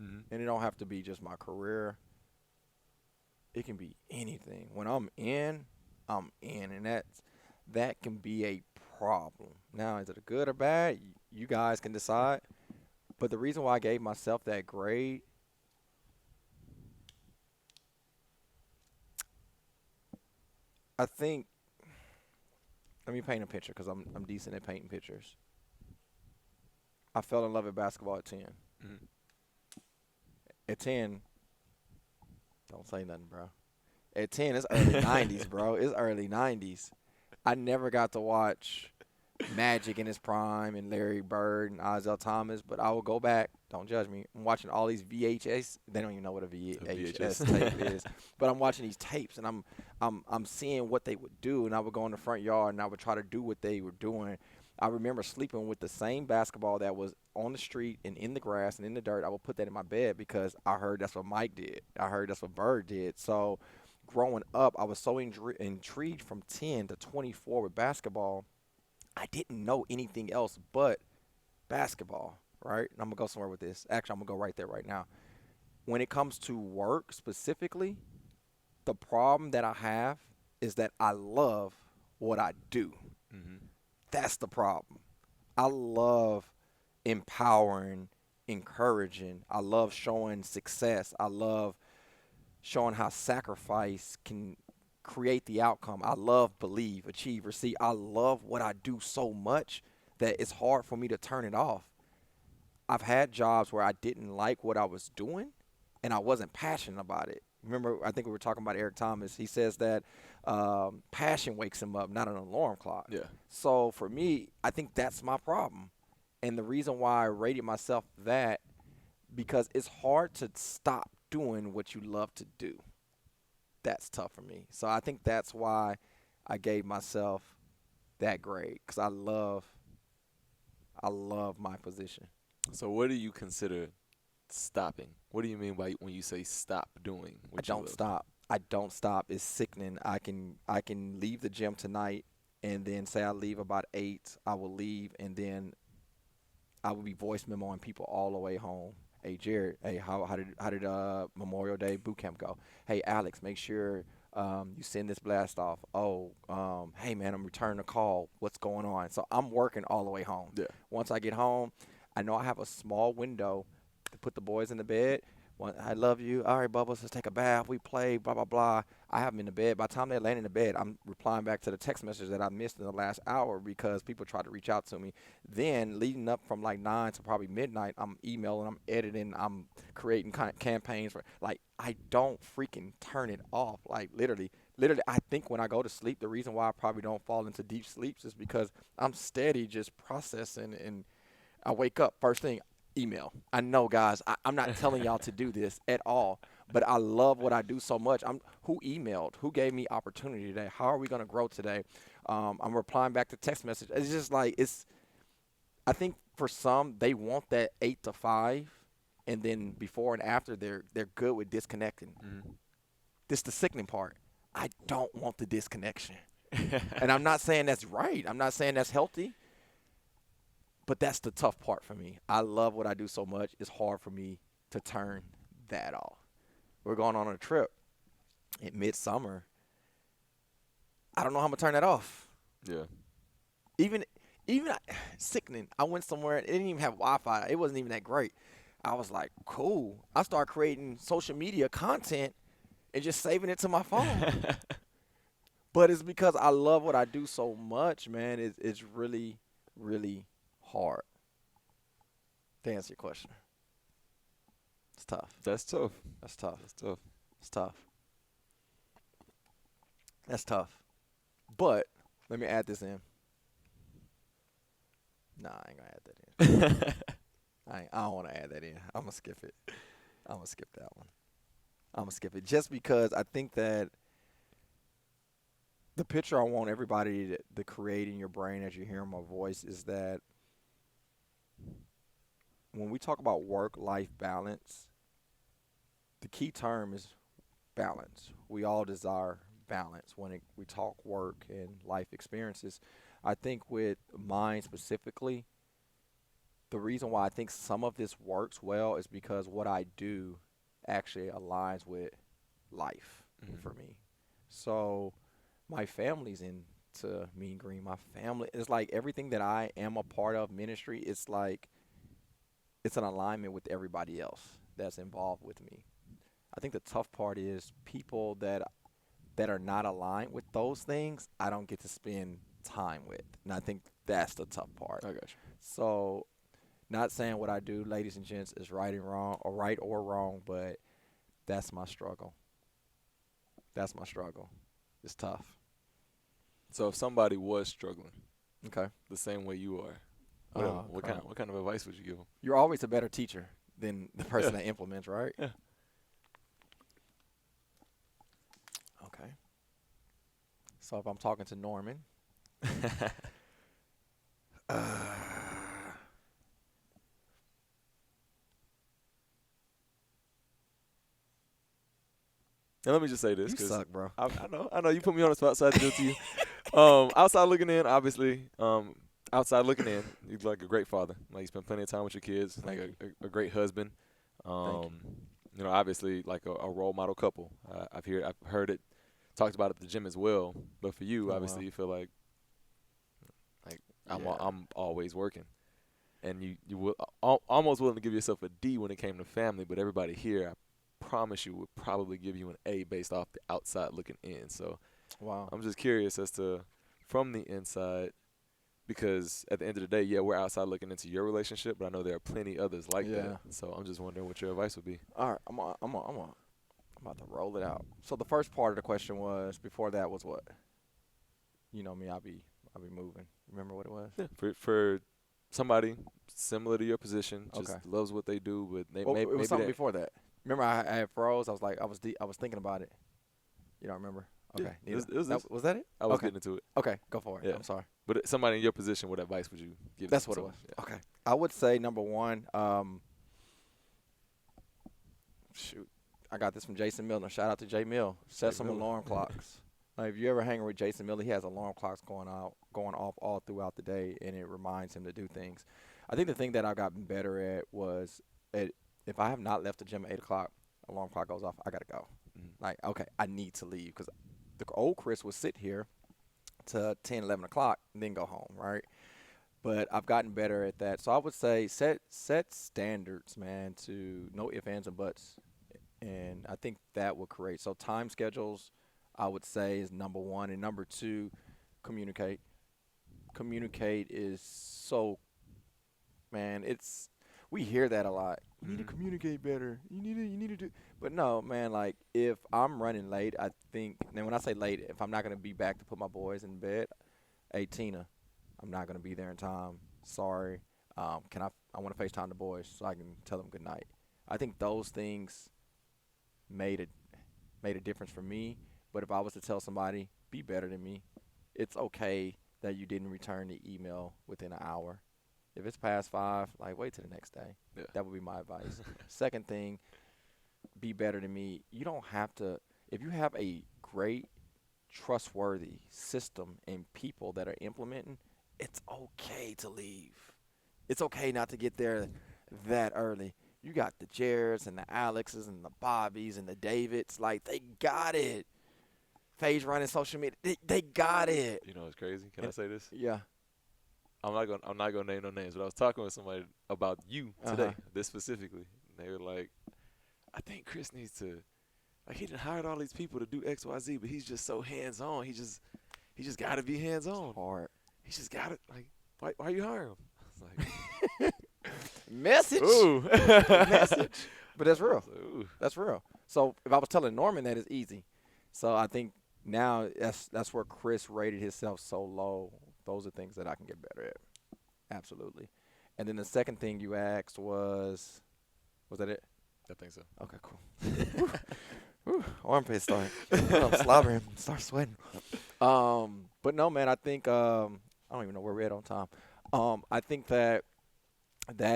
Mm-hmm. And it don't have to be just my career. It can be anything. When I'm in, and that can be a problem. Now, is it a good or bad? You guys can decide. But the reason why I gave myself that grade, I think, let me paint a picture because I'm decent at painting pictures. I fell in love with basketball at 10. Mm-hmm. At 10, don't say nothing, bro. At 10, it's early 90s, bro. It's early 90s. I never got to watch Magic in his prime and Larry Bird and Isaiah Thomas, but I will go back. Don't judge me. I'm watching all these VHS. They don't even know what a VHS tape is, but I'm watching these tapes and I'm seeing what they would do, and I would go in the front yard and I would try to do what they were doing. I remember sleeping with the same basketball that was on the street and in the grass and in the dirt. I would put that in my bed because I heard that's what Mike did. I heard that's what Bird did. So growing up, I was so intrigued from 10 to 24 with basketball. I didn't know anything else but basketball, right? And I'm going to go somewhere with this. Actually, I'm going to go right there right now. When it comes to work specifically, the problem that I have is that I love what I do. Mm-hmm. That's the problem. I love empowering, encouraging. I love showing success. I love showing how sacrifice can create the outcome. I love believe, achieve, receive. I love what I do so much that it's hard for me to turn it off. I've had jobs where I didn't like what I was doing and I wasn't passionate about it. Remember, I think we were talking about Eric Thomas. He says that passion wakes him up, not an alarm clock. Yeah. So for me, I think that's my problem. And the reason why I rated myself that, because it's hard to stop doing what you love to do. That's tough for me. So I think that's why I gave myself that grade, because I love my position. So what do you consider stopping? What do you mean by when you say stop doing what you love? Stop. I don't stop. It's sickening. I can leave the gym tonight and then say I leave about 8. I will leave and then I will be voice memoing people all the way home. Hey Jared, hey, how did Memorial Day Bootcamp go? Hey Alex, make sure you send this blast off. Oh, hey man, I'm returning a call. What's going on? So I'm working all the way home. Yeah. Once I get home, I know I have a small window to put the boys in the bed. I love you. All right, Bubbles, let's take a bath. We play, blah, blah, blah. I have them in the bed. By the time they're laying in the bed, I'm replying back to the text message that I missed in the last hour because people try to reach out to me. Then leading up from like 9 to probably midnight, I'm emailing, I'm editing, I'm creating campaigns. I don't freaking turn it off. Like literally, I think when I go to sleep, the reason why I probably don't fall into deep sleeps is because I'm steady just processing, and I wake up first thing, email. I know, guys, I'm not telling y'all to do this at all, but I love what I do so much. Who emailed? Who gave me opportunity today? How are we going to grow today? I'm replying back to text message. It's just like I think for some, they want that 8 to 5, and then before and after they're good with disconnecting. This the sickening part. I don't want the disconnection. And I'm not saying that's right. I'm not saying that's healthy. But that's the tough part for me. I love what I do so much. It's hard for me to turn that off. We're going on a trip in midsummer. I don't know how I'm going to turn that off. Yeah. Even sickening. I went somewhere. It didn't even have Wi-Fi. It wasn't even that great. I was like, cool. I started creating social media content and just saving it to my phone. But it's because I love what I do so much, man. It's really, really hard to answer your question. It's tough. That's tough. That's tough. That's tough. It's tough. That's tough. But let me add this in. Nah, I ain't gonna add that in. I don't want to add that in. I'm gonna skip it. I'm gonna skip that one. I'm gonna skip it just because I think that the picture I want everybody to create in your brain as you hear my voice is that when we talk about work-life balance, the key term is balance. We all desire balance when we talk work and life experiences. I think with mine specifically, the reason why I think some of this works well is because what I do actually aligns with life for me. So my family's into Mean Green. My family is like everything that I am a part of ministry. It's like it's an alignment with everybody else that's involved with me. I think the tough part is people that are not aligned with those things, I don't get to spend time with. And I think that's the tough part. I got you. So not saying what I do, ladies and gents, is right and wrong or right or wrong, but that's my struggle. That's my struggle. It's tough. So if somebody was struggling Okay. the same way you are, what kind of advice would you give them? You're always a better teacher than the person that implements, right? Yeah. Okay. So if I'm talking to Norman, And let me just say this, you because suck, bro. I know you put me on the spot, so I had to do it to you. Outside looking in, obviously, outside looking in, you're like a great father. Like you spend plenty of time with your kids, Thank like a great husband. You know, obviously like a role model couple. I've heard it talked about at the gym as well. But for you, obviously, you feel like I'm always working, and you will almost willing to give yourself a D when it came to family. But everybody here, I promise you, would probably give you an A based off the outside looking in. So Wow. I'm just curious as to from the inside, because at the end of the day, yeah, we're outside looking into your relationship, but I know there are plenty others like that. So I'm just wondering what your advice would be. All right, I'm about to roll it out. So the first part of the question was, before that was what? You know me, I'll be moving. Remember what it was? Yeah, for somebody similar to your position, just Okay. loves what they do, but they Well, maybe it was something they- before that. Remember I had froze. I was like, I was thinking about it. You don't remember? Okay. Yeah, it was was that it? I was Okay. getting into it. Okay, go for it. Yeah. I'm sorry. But somebody in your position, what advice would you give? That's what it someone? was. Yeah. Okay. I would say number one, I got this from Jason Miller. Shout out to Jay Mill. Set some Miller. alarm clocks. Like, if you ever hang with Jason Miller, he has alarm clocks going off all throughout the day, and it reminds him to do things. I think the thing that I've gotten better at was if I have not left the gym at 8 o'clock, alarm clock goes off, I got to go. Like, okay, I need to leave because the old Chris would sit here to 10, 11 o'clock and then go home, right? But I've gotten better at that. So I would say set standards, man, to no ifs, ands, and buts. And I think that will create. So time schedules, I would say, is number one. And number two, communicate. Communicate is so, man, we hear that a lot. You need to communicate better. You need to do. But no, man, like if I'm running late, I think, and when I say late, if I'm not going to be back to put my boys in bed, hey, Tina, I'm not going to be there in time. Sorry. I want to FaceTime the boys so I can tell them good night. I think those things made a difference for me. But if I was to tell somebody, be better than me, it's okay that you didn't return the email within an hour. If it's past 5, like wait till the next day. Yeah. That would be my advice. Second thing, be better than me. You don't have to. If you have a great, trustworthy system and people that are implementing, it's okay to leave. It's okay not to get there that early. You got the Jareds and the Alexes and the Bobbies and the Davids. Like, they got it. Phase running social media. They got it. You know what's crazy? Can I And- say this? Yeah. I'm not gonna name no names, but I was talking with somebody about you today, Uh-huh. this specifically. And they were like, I think Chris needs to, like, he done hired all these people to do X, Y, Z, but he's just so hands on. He just got to be hands on. Hard. He just got to, like, why you hire him? I was like, Message. ooh. Message. But that's I real. was like, ooh. That's real. So if I was telling Norman that, it's easy. So I think now that's where Chris rated himself so low. Those are things that I can get better at. Absolutely. And then the second thing you asked was that it? I think so. Okay, cool. Whew, armpit start. I'm slobbering, start sweating. But no, man, I think I don't even know where we're at on time. I think that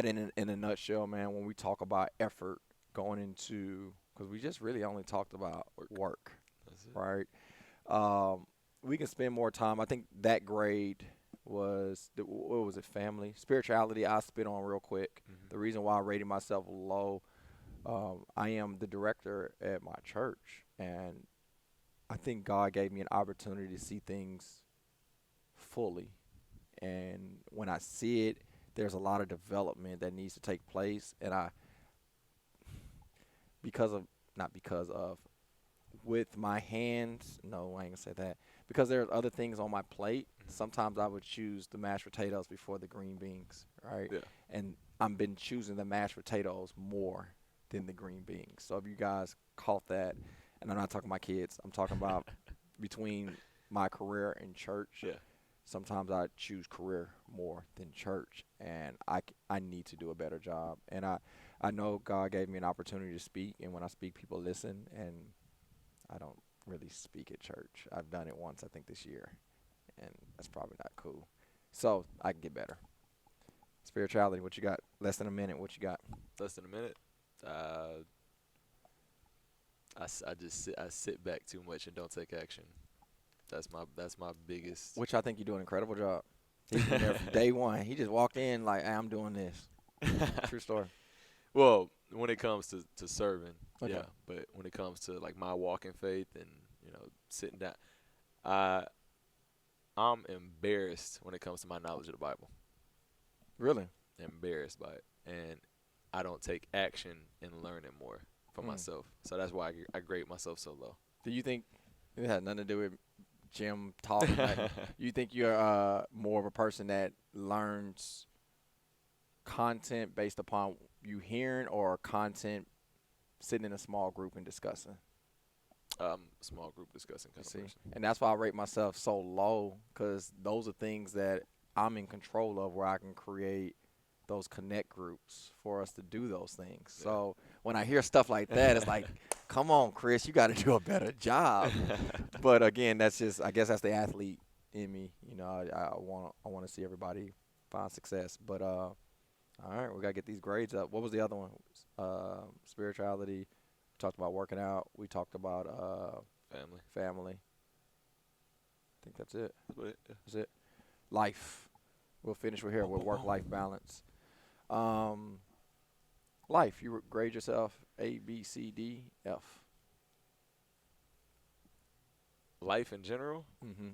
in a nutshell, man, when we talk about effort going into, because we just really only talked about work, That's it. right? We can spend more time. I think that grade was what was it? Family, spirituality. I spit on real quick. Mhm. The reason why I rated myself low. I am the director at my church, and I think God gave me an opportunity to see things fully. And when I see it, there's a lot of development that needs to take place. And not because of, with my hands, no, I ain't gonna say that. Because there's other things on my plate, Mhm. sometimes I would choose the mashed potatoes before the green beans, right? Yeah. And I've been choosing the mashed potatoes more than the green beans. So if you guys caught that, and I'm not talking my kids, I'm talking about between my career and church. Yeah. Sometimes I choose career more than church, and I need to do a better job. And I know God gave me an opportunity to speak, and when I speak, people listen, and I don't really speak at church. I've done it once, I think, this year, and that's probably not cool. So I can get better. Spirituality, what you got? Less than a minute, what you got? Less than a minute. I sit back too much and don't take action. That's my biggest. Which I think you do an incredible job. He's been there from day one. He just walked in like, hey, I'm doing this. True story. Well, when it comes to serving, Okay. yeah. But when it comes to like my walk in faith and sitting down, I'm embarrassed when it comes to my knowledge of the Bible. Really? Embarrassed by it, and I don't take action in learning more for myself. So that's why I grade myself so low. Do you think it had nothing to do with Jim talking? Like, you think you're more of a person that learns content based upon you hearing, or content sitting in a small group and discussing? Small group discussing You kind of see? person. And that's why I rate myself so low, because those are things that I'm in control of, where I can create those connect groups for us to do those things. Yeah. So when I hear stuff like that, it's like, come on, Chris, you got to do a better job. But again, that's just, I guess that's the athlete in me. I want to see everybody find success. But all right, we got to get these grades up. What was the other one? Spirituality. We talked about working out. We talked about family. I think that's it. That's about it, yeah. That's it. Life. We'll finish with here with work-life balance. Life. You grade yourself A, B, C, D, F. Life in general,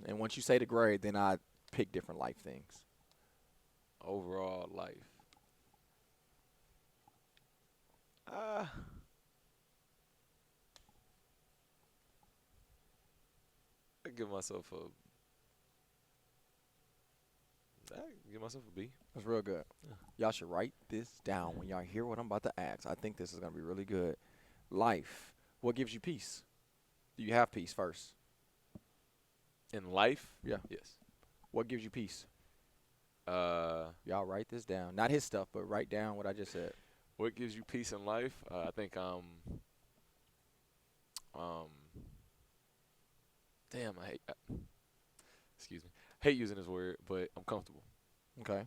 And once you say the grade, then I pick different life things. overall life. I give myself a B. That's real good. Yeah. Y'all should write this down when y'all hear what I'm about to ask. I think this is going to be really good. Life. What gives you peace? Do you have peace first? In life, Yeah. yes. What gives you peace? Uh, Y'all write this down. Not his stuff, but write down what I just said. what gives you peace in life? I think damn, excuse me, hate using this word, but I'm comfortable. Okay.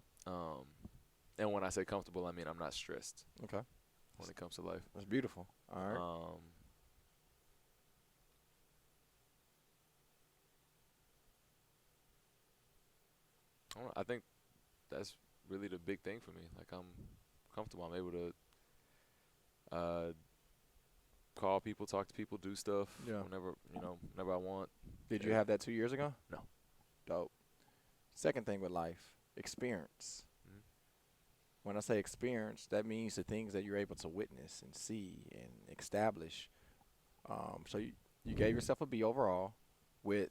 And when I say comfortable, I mean I'm not stressed Okay. when it comes to life. That's beautiful. All right. I think that's really the big thing for me. Like I'm comfortable. I'm able to call people, talk to people, do stuff Yeah. whenever I want. Did you have that 2 years ago? No. Dope. Second thing with life, experience. Mhm. When I say experience, that means the things that you're able to witness and see and establish. So you gave yourself a B overall with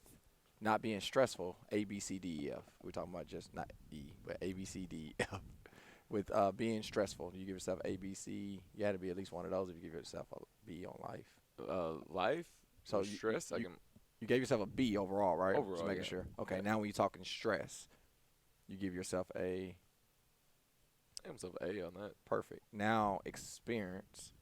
not being stressful, A, B, C, D, E, F. We're talking about just not E, but A, B, C, D, E, F. With being stressful, you give yourself A, B, C. You had to be at least one of those if you give yourself a B on life. Life. So So stress. you gave yourself a B overall, right? Just Overall, making yeah. sure. Okay, Yeah. now when you're talking stress, you give yourself a I'm so A on that. perfect. Now experience,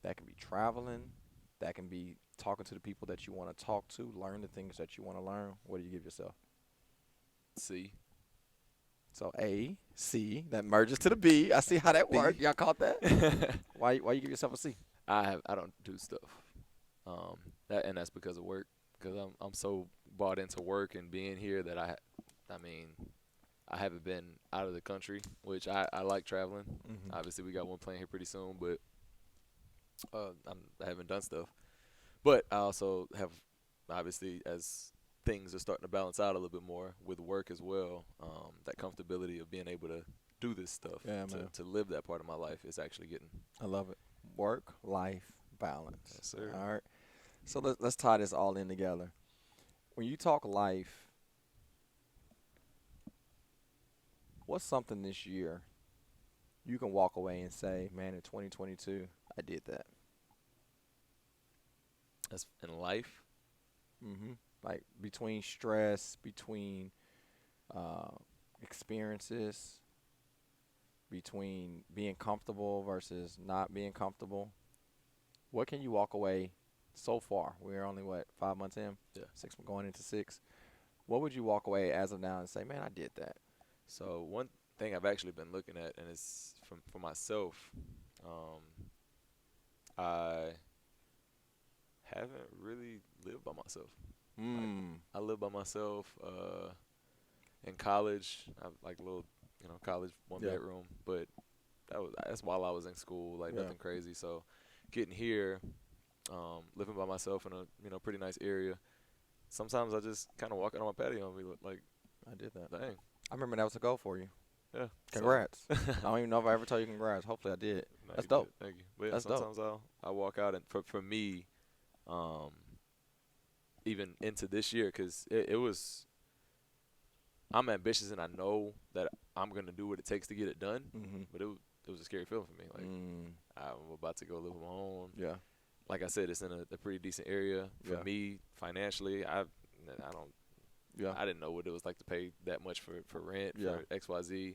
that can be traveling, that can be talking to the people that you want to talk to, learn the things that you want to learn. What do you give yourself? C. So A, C, that merges to the B. I see how that B. worked. Y'all caught that? Why you give yourself a C? I don't do stuff. That's because of work. Because I'm so bought into work and being here that I mean, I haven't been out of the country, which I like traveling. Mm-hmm. Obviously, we got one plane here pretty soon, but I haven't done stuff. But I also have, obviously, as things are starting to balance out a little bit more with work as well, that comfortability of being able to do this stuff, Yeah, man. to live that part of my life is actually getting. I love it. Work, life, balance. Yes, sir. All right. So let's tie this all in together. When you talk life, what's something this year you can walk away and say, man, in 2022, I did that. That's in life. Mm-hmm. Like between stress, between uh, experiences, between being comfortable versus not being comfortable. What can you walk away so far? We're only, 5 months in? Yeah. 6, going into 6. What would you walk away as of now and say, man, I did that? So one thing I've actually been looking at, and it's for myself, I haven't really lived by myself. Mm. I lived by myself in college. I like a little, college one Yeah. bedroom, but that's while I was in school, like Yeah. nothing crazy. So getting here, living by myself in a pretty nice area. Sometimes I just kind of walk out on my patio and be like, I did that. dang, I remember that was a goal for you. yeah. Congrats. I don't even know if I ever told you congrats. Hopefully I did. No, That's you dope. did. Thank you. But yeah, That's dope. sometimes I'll walk out, and for me, even into this year, because it was, I'm ambitious and I know that I'm gonna do what it takes to get it done. Mm-hmm. But it was a scary feeling for me. Like I'm about to go live on my own. Yeah. Like I said, it's in a pretty decent area for Yeah. me financially. I don't. Yeah. I didn't know what it was like to pay that much for rent, Yeah. for XYZ,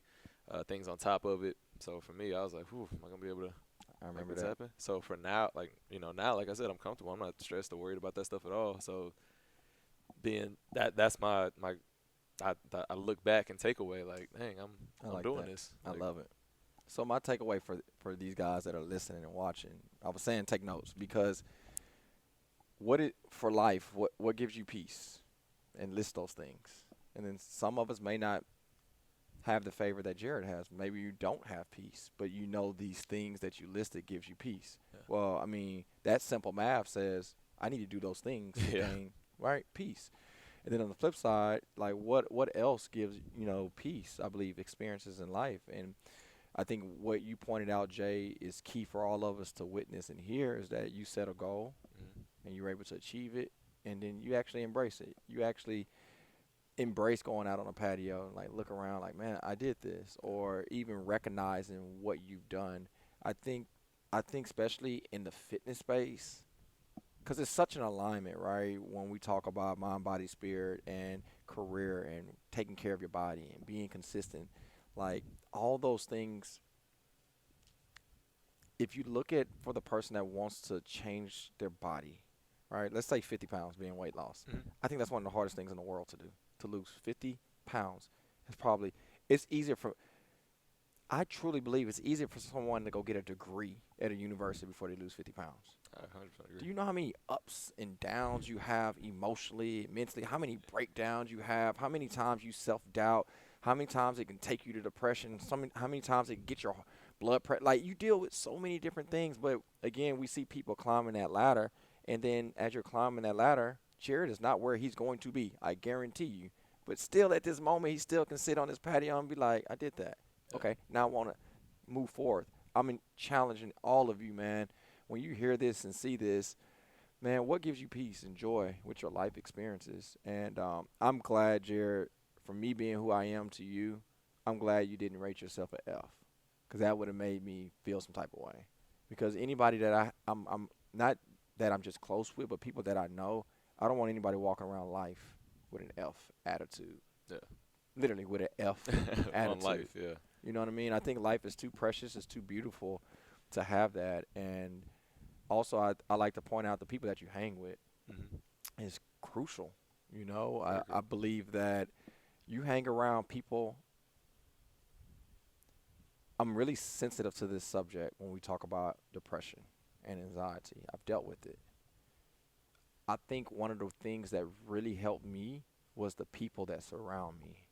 things on top of it. So for me, I was like, whew, am I gonna be able to I make remember this that. happen? So for now, like I said, I'm comfortable. I'm not stressed or worried about that stuff at all. So being that's my I look back and take away like, dang, I I'm like doing that. this. I Like, love it. So my takeaway for these guys that are listening and watching, I was saying take notes because for life, what gives you peace? And list those things. And then some of us may not have the favor that Jared has. Maybe you don't have peace, but you know these things that you listed gives you peace. Yeah. Well, I mean, that simple math says I need to do those things to Yeah. gain, right, peace. And then on the flip side, like what else gives, peace? I believe experiences in life. And I think what you pointed out, Jay, is key for all of us to witness and hear is that you set a goal and you're able to achieve it, and then you actually embrace it. You actually embrace going out on a patio and like look around like, man, I did this, or even recognizing what you've done. I think especially in the fitness space, because it's such an alignment, right? When we talk about mind, body, spirit, and career, and taking care of your body and being consistent, like all those things. If you look at for the person that wants to change their body, right? Let's say 50 pounds being weight loss. Mm-hmm. I think that's one of the hardest things in the world to do. To lose 50 pounds is probably, it's easier for, I truly believe it's easier for someone to go get a degree at a university before they lose 50 pounds. I 100% Do agree. you know how many ups and downs you have emotionally, mentally? How many breakdowns you have? How many times you self-doubt? How many times it can take you to depression? How many times it can get your blood pressure? Like, you deal with so many different things. But again, we see people climbing that ladder, and then as you're climbing that ladder, Jared is not where he's going to be. I guarantee you. But still, at this moment, he still can sit on his patio and be like, "I did that. Yeah. Okay, now I want to move forward." I'm challenging all of you, man. When you hear this and see this, man, what gives you peace and joy with your life experiences? And I'm glad, Jared, for me being who I am to you, I'm glad you didn't rate yourself an F, because that would have made me feel some type of way. Because anybody that I'm not that I'm just close with, but people that I know, I don't want anybody walking around life with an F attitude. Yeah. Literally with an F On attitude. life, yeah. You know what I mean? I think life is too precious, it's too beautiful to have that. And also, I like to point out the people that you hang with is crucial. You know, Very I believe that you hang around people. I'm really sensitive to this subject when we talk about depression and anxiety. I've dealt with it. I think one of the things that really helped me was the people that surround me.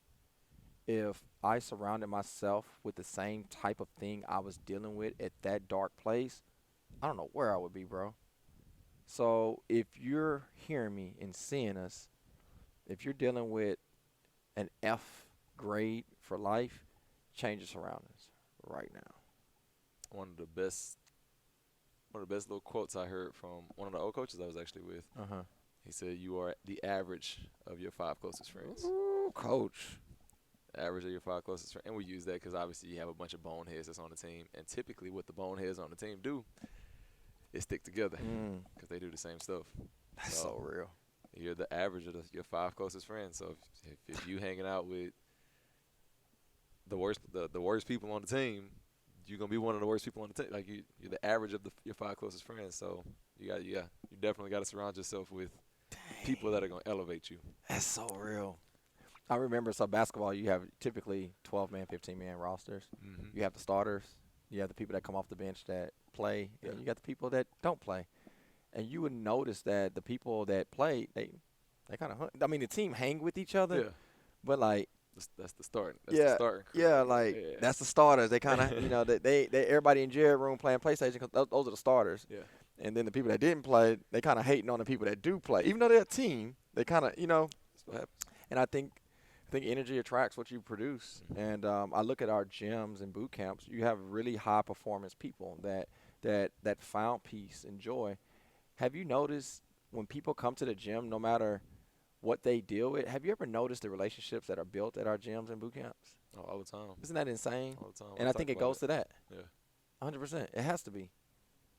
If I surrounded myself with the same type of thing I was dealing with at that dark place, I don't know where I would be, bro. So if you're hearing me and seeing us, if you're dealing with an F grade for life, change your surroundings right now. One of the best little quotes I heard from one of the old coaches I was actually with. Uh-huh. He said, "You are the average of your 5 closest friends." Ooh, coach. Average of your 5 closest friends. And we use that because obviously you have a bunch of boneheads that's on the team. And typically what the boneheads on the team do is stick together because they do the same stuff. That's so real. You're the average of your 5 closest friends. So if you hanging out with the worst people on the team, you're gonna be one of the worst people on the team. Like you're the average of your 5 closest friends. So you definitely got to surround yourself with people that are gonna elevate you. That's so real. I remember, so basketball, you have typically 12-man, 15-man rosters. Mm-hmm. You have the starters. You have the people that come off the bench that play. Yeah. And you got the people that don't play. And you would notice that the people that play, they kind of, I mean, the team hang with each other. Yeah, But, like, that's the start. That's yeah, the starting crew. yeah, like, Yeah. that's the starters. They kind of, they everybody in Jared room playing PlayStation, 'cause those are the starters. Yeah. And then the people that didn't play, they kind of hating on the people that do play. Even though they're a team, they kind of, That's what happens. and I think energy attracts what you produce. And I look at our gyms and boot camps. You have really high performance people that found peace and joy. Have you noticed when people come to the gym, no matter what they deal with, have you ever noticed the relationships that are built at our gyms and boot camps? Oh, all the time. Isn't that insane? All the time. And I think it goes to that. Yeah. 100%. It has to be.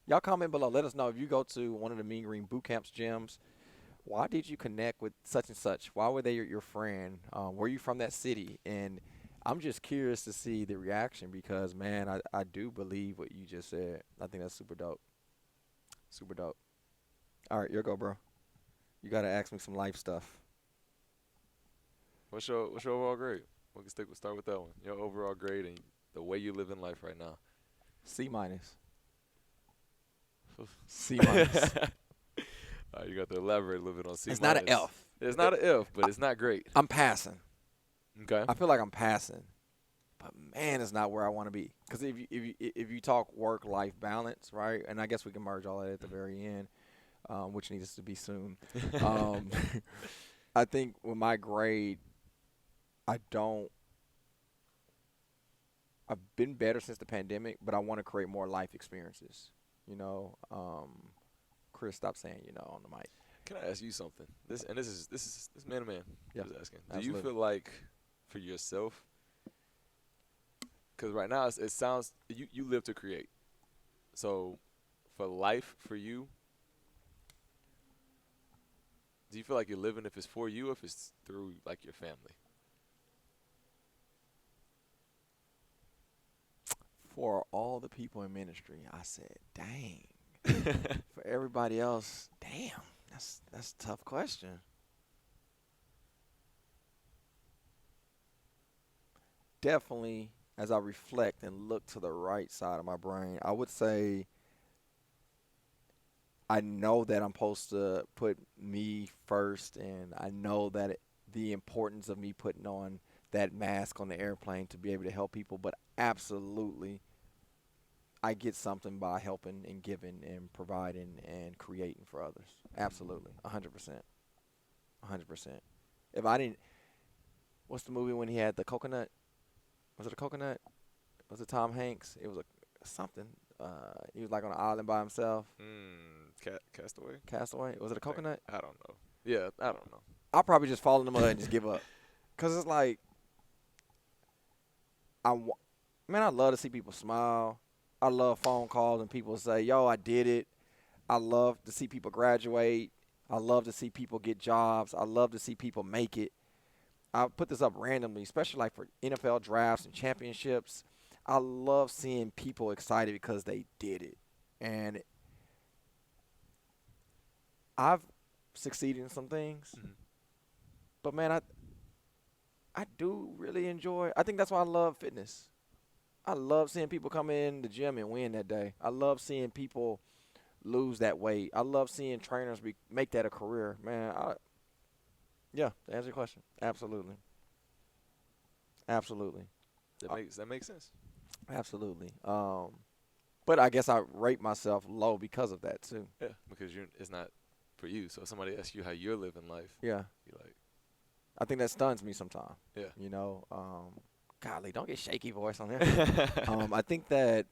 Y'all comment below. Let us know if you go to one of the Mean Green boot camps gyms. Why did you connect with such and such? Why were they your friend? Were you from that city? And I'm just curious to see the reaction because, man, I do believe what you just said. I think that's super dope. Super dope. All right, your go, bro. You got to ask me some life stuff. What's your overall grade? We can start with that one. Your overall grade and the way you live in life right now. C-. C-. You got to elaborate a little bit on C. It's not an F. It's not an F, but it's not great. I'm passing. Okay. I feel like I'm passing, but man, it's not where I want to be. Because if you talk work-life balance, right, and I guess we can merge all that at the very end, which needs to be soon. I think with my grade, I've been better since the pandemic, but I want to create more life experiences. Chris, stop saying on the mic. Can I ask you something? This is man to man. Yeah, Just asking. Do absolutely. you feel like for yourself? Because right now it sounds you live to create. So for life for you, do you feel like you're living if it's for you, or if it's through like your family? For all the people in ministry, I said, dang. For everybody else, damn, that's a tough question. Definitely as I reflect and look to the right side of my brain, I would say I know that I'm supposed to put me first, and I know that the importance of me putting on that mask on the airplane to be able to help people, but absolutely, I get something by helping and giving and providing and creating for others. Absolutely, 100%, 100%. If I didn't, what's the movie when he had the coconut? Was it a coconut? Was it Tom Hanks? It was a something. He was like on an island by himself. Castaway. Castaway. Was it a coconut? I don't know. Yeah, I don't know. I'll probably just fall in the mud and just give up. Cause it's like man, I love to see people smile. I love phone calls and people say, "Yo, I did it." I love to see people graduate. I love to see people get jobs. I love to see people make it. I put this up randomly, especially like for NFL drafts and championships. I love seeing people excited because they did it. And I've succeeded in some things, Mhm. but man, I do really enjoy. I think that's why I love fitness. I love seeing people come in the gym and win that day. I love seeing people lose that weight. I love seeing trainers make that a career. Man, yeah, to answer your question, absolutely. Absolutely. That makes sense. Absolutely. But I guess I rate myself low because of that too. Yeah, because it's not for you. So if somebody asks you how you're living life, Yeah. you're like, I think that stuns me sometimes. yeah. You know, golly, don't get shaky voice on here. I think that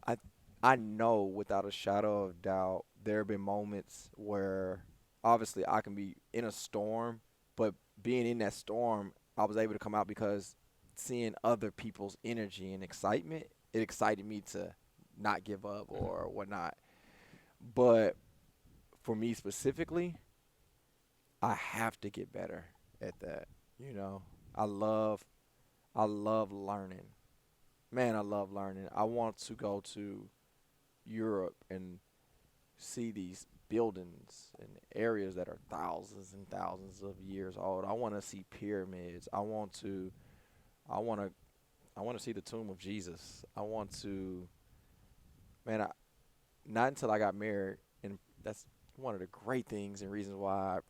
I I know without a shadow of doubt there have been moments where obviously I can be in a storm, but being in that storm, I was able to come out because seeing other people's energy and excitement, it excited me to not give up Mhm. or whatnot. But for me specifically, I have to get better at that. You know, I love I love learning. Man, I love learning. I want to go to Europe and see these buildings and areas that are thousands and thousands of years old. I want to see pyramids. I want to I want to see the tomb of Jesus. I want to man, not until I got married, and that's one of the great things and reasons why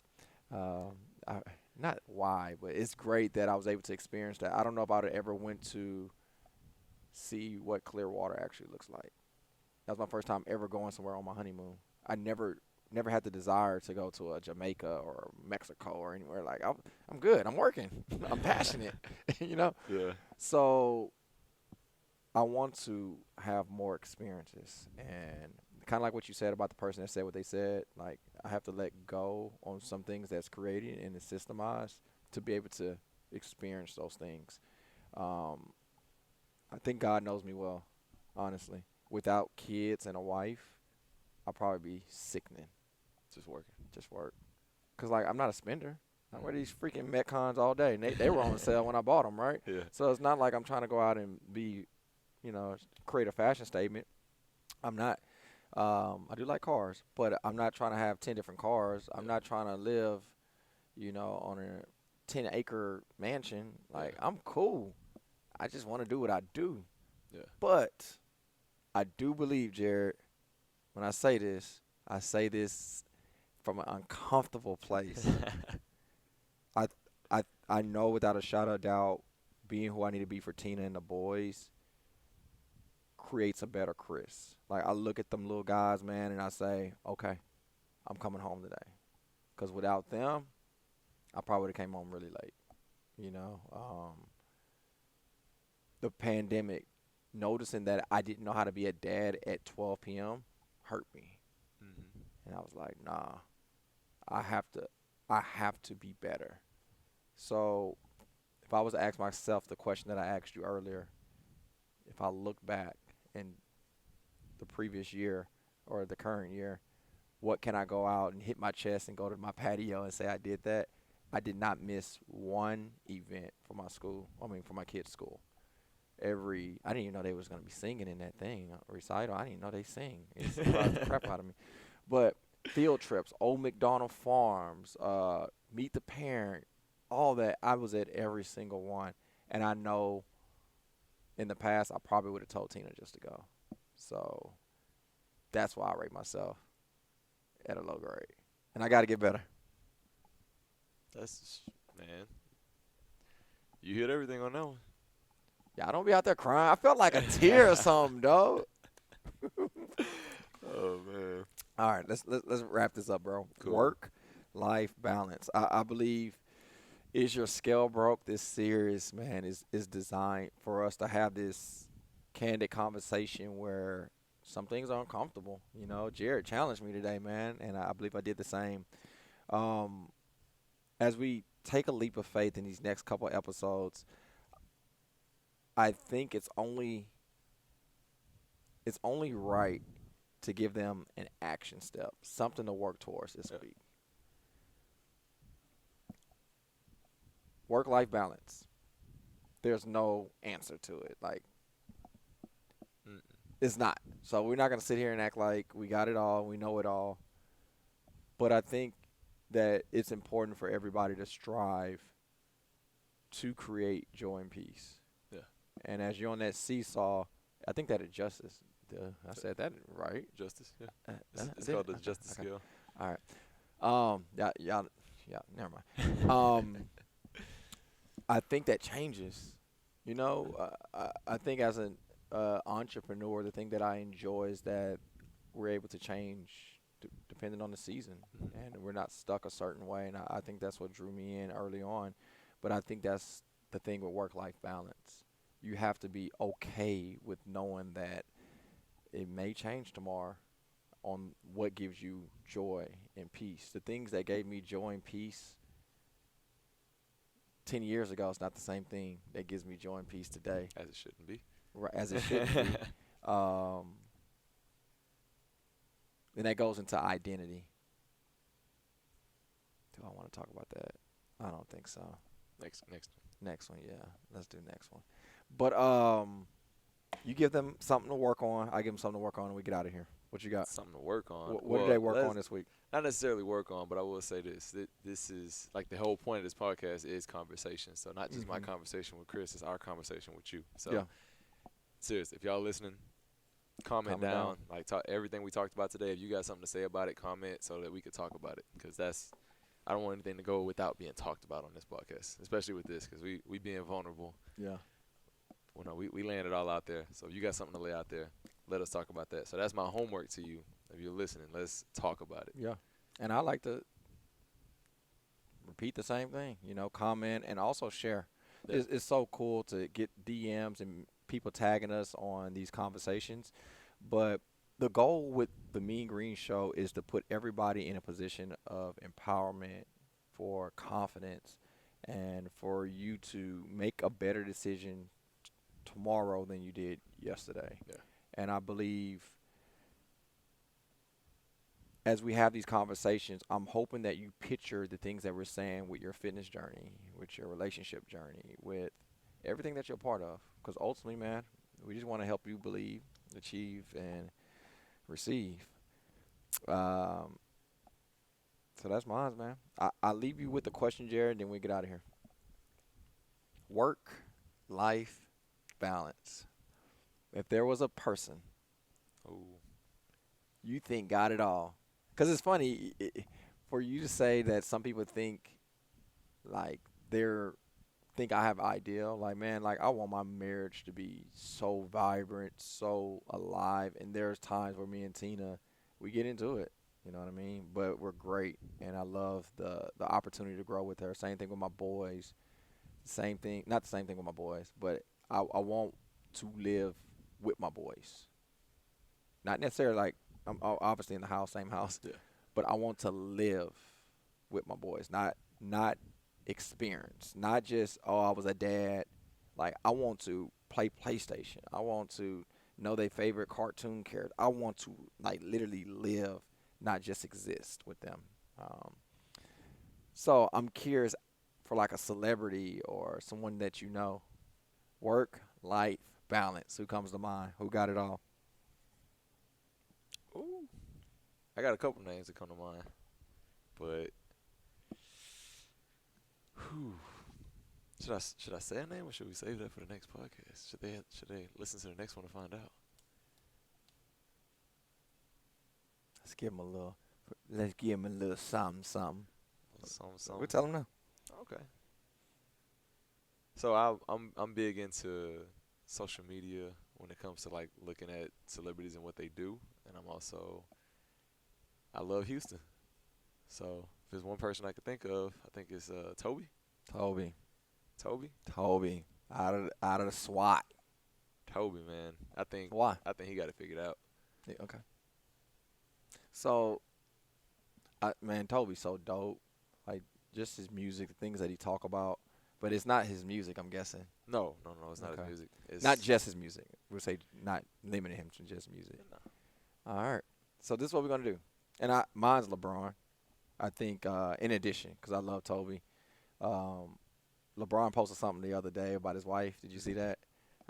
um I not why, but it's great that I was able to experience that. I don't know if I'd have ever went to see what clear water actually looks like. That was my first time ever going somewhere on my honeymoon. I never had the desire to go to a Jamaica or Mexico or anywhere. Like I'm good. I'm working. I'm passionate. You know. Yeah. So I want to have more experiences, and kind of like what you said about the person that said what they said. Like I have to let go on some things that's created and is systemized to be able to experience those things. Um, I think God knows me well, honestly. Without kids and a wife, I'll probably be sickening. Just working. Just work. Cause like I'm not a spender. I wear Mhm. these freaking Metcons all day, and they were on sale when I bought them, right? Yeah. So it's not like I'm trying to go out and be, create a fashion statement. I'm not. I do like cars, but I'm not trying to have 10 different cars. I'm Yeah. not trying to live, on a 10-acre mansion. Yeah. Like I'm cool. I just want to do what I do. Yeah. But I do believe, Jared, when I say this from an uncomfortable place. I I know without a shadow of doubt, being who I need to be for Tina and the boys creates a better Chris. Like I look at them little guys, man, and I say, okay, I'm coming home today. Cause without them, I probably would have came home really late. You know, the pandemic, noticing that I didn't know how to be a dad at 12 p.m. hurt me, Mhm. and I was like, nah, I have to, I have to be better. So if I was to ask myself the question that I asked you earlier, if I look back in the previous year or the current year, what can I go out and hit my chest and go to my patio and say I did that? I did not miss one event for my school. I mean, for my kids' school. I didn't even know they was gonna be singing in that thing recital. I didn't even know they sing. It surprised the crap out of me. But field trips, Old McDonald Farms, Meet the Parent, all that. I was at every single one, and I know in the past I probably would have told Tina just to go. So that's why I rate myself at a low grade, and I got to get better. That's man. You hit everything on that one. Y'all don't be out there crying. I felt like a tear or something, dog. Oh man. All right, let's wrap this up, bro. Cool. Work life balance. I believe is your scale broke. This series, man, is designed for us to have this candid conversation where some things are uncomfortable. You know, Jared challenged me today, man, and I believe I did the same. Um, as we take a leap of faith in these next couple episodes, I think it's only right to give them an action step, something to work towards this Yeah. week. Work life balance. There's no answer to it. Like, Mm. it's not. So we're not gonna sit here and act like we got it all, we know it all. But I think that it's important for everybody to strive to create joy and peace. Yeah. And as you're on that seesaw, I think that adjusts. I said that right. Justice. Yeah. Uh, It's did called it? the Okay, justice okay. scale. All right. Yeah. Never mind. I think that changes. You know, I think as an entrepreneur, the thing that I enjoy is that we're able to change depending on the season, and we're not stuck a certain way. And I think that's what drew me in early on. But I think that's the thing with work-life balance. You have to be okay with knowing that it may change tomorrow on what gives you joy and peace. The things that gave me joy and peace 10 years ago is not the same thing that gives me joy and peace today, As it shouldn't be. as it should be. Um, and that goes into identity. Do I want to talk about that? I don't think so. Next. Next one, yeah. Let's do next one. But you give them something to work on. I give them something to work on, and we get out of here. What you got? Something to work on. What did they work on this week? Not necessarily work on, but I will say this. This is like the whole point of this podcast is conversation. So not just my conversation with Chris, it's our conversation with you. So Yeah. seriously, if y'all listening, comment down. Like talk everything we talked about today. If you got something to say about it, comment so that we could talk about it. Because I don't want anything to go without being talked about on this podcast, especially with this, because we being vulnerable. Yeah. Well, no, we laying it all out there. So if you got something to lay out there, let us talk about that. So that's my homework to you. If you're listening, let's talk about it. Yeah. And I like to repeat the same thing, comment and also share. Yeah. It's so cool to get DMs and people tagging us on these conversations. But the goal with the Mean Green Show is to put everybody in a position of empowerment, for confidence, and for you to make a better decision tomorrow than you did yesterday. Yeah. And I believe as we have these conversations, I'm hoping that you picture the things that we're saying with your fitness journey, with your relationship journey, with everything that you're a part of. Because ultimately, man, we just want to help you believe, achieve, and receive. So that's mine, man. I'll leave you with the question, Jared, then we get out of here. Work-life balance. If there was a person Ooh. you think got it all, because it's funny for you to say that some people think like think I have ideal. Like, man, like I want my marriage to be so vibrant, so alive. And there's times where me and Tina, we get into it. You know what I mean? But we're great, and I love the opportunity to grow with her. Same thing with my boys. Same thing, not the same thing with my boys, but I want to live with my boys. Not necessarily like I'm obviously in the house, same house, Yeah. but I want to live with my boys, not experience, not just I was a dad. Like I want to play PlayStation. I want to know their favorite cartoon character. I want to like literally live, not just exist with them. So I'm curious for like a celebrity or someone that you know, work life balance. Who comes to mind? Who got it all? Ooh. I got a couple names that come to mind, but whew, Should I say a name or should we save that for the next podcast? Should they listen to the next one to find out? Let's give him a little. Let's give him a little something. Some. We'll tell him now. Okay. So I'm big into social media when it comes to like looking at celebrities and what they do, and I love Houston. So if there's one person I could think of, I think it's Toby. Toby. Toby. Out of the SWAT. Toby, man. Why? I think he got it figured out. Yeah, okay. So, man, Toby's so dope. Like, just his music, the things that he talk about. But it's not his music, I'm guessing. No, it's not Okay. his music. It's Not just his music. We'll say not limiting him to just music. No. All right. So this is what we're going to do. And mine's LeBron. I think in addition, because I love Toby. LeBron posted something the other day about his wife. Did you see that?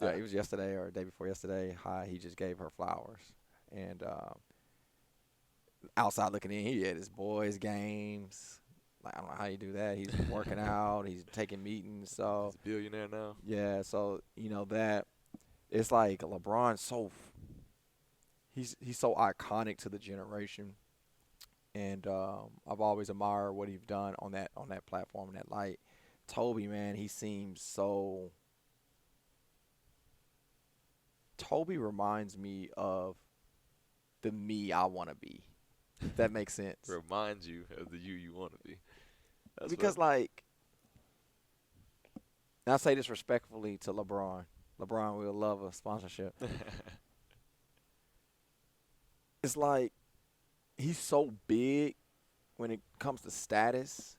Yeah. It was yesterday or the day before yesterday. He just gave her flowers. And outside looking in, he had his boys' games. Like, I don't know how you do that. He's working out. He's taking meetings. So He's a billionaire now. yeah. So that it's like LeBron's he's so iconic to the generation, and I've always admired what he's done on that platform and that light. Toby, man, he seems so. Toby reminds me of the me I want to be. If that makes sense. Remind you of the you want to be. That's Because, like, and I say this respectfully to LeBron. LeBron will love a sponsorship. It's like he's so big when it comes to status.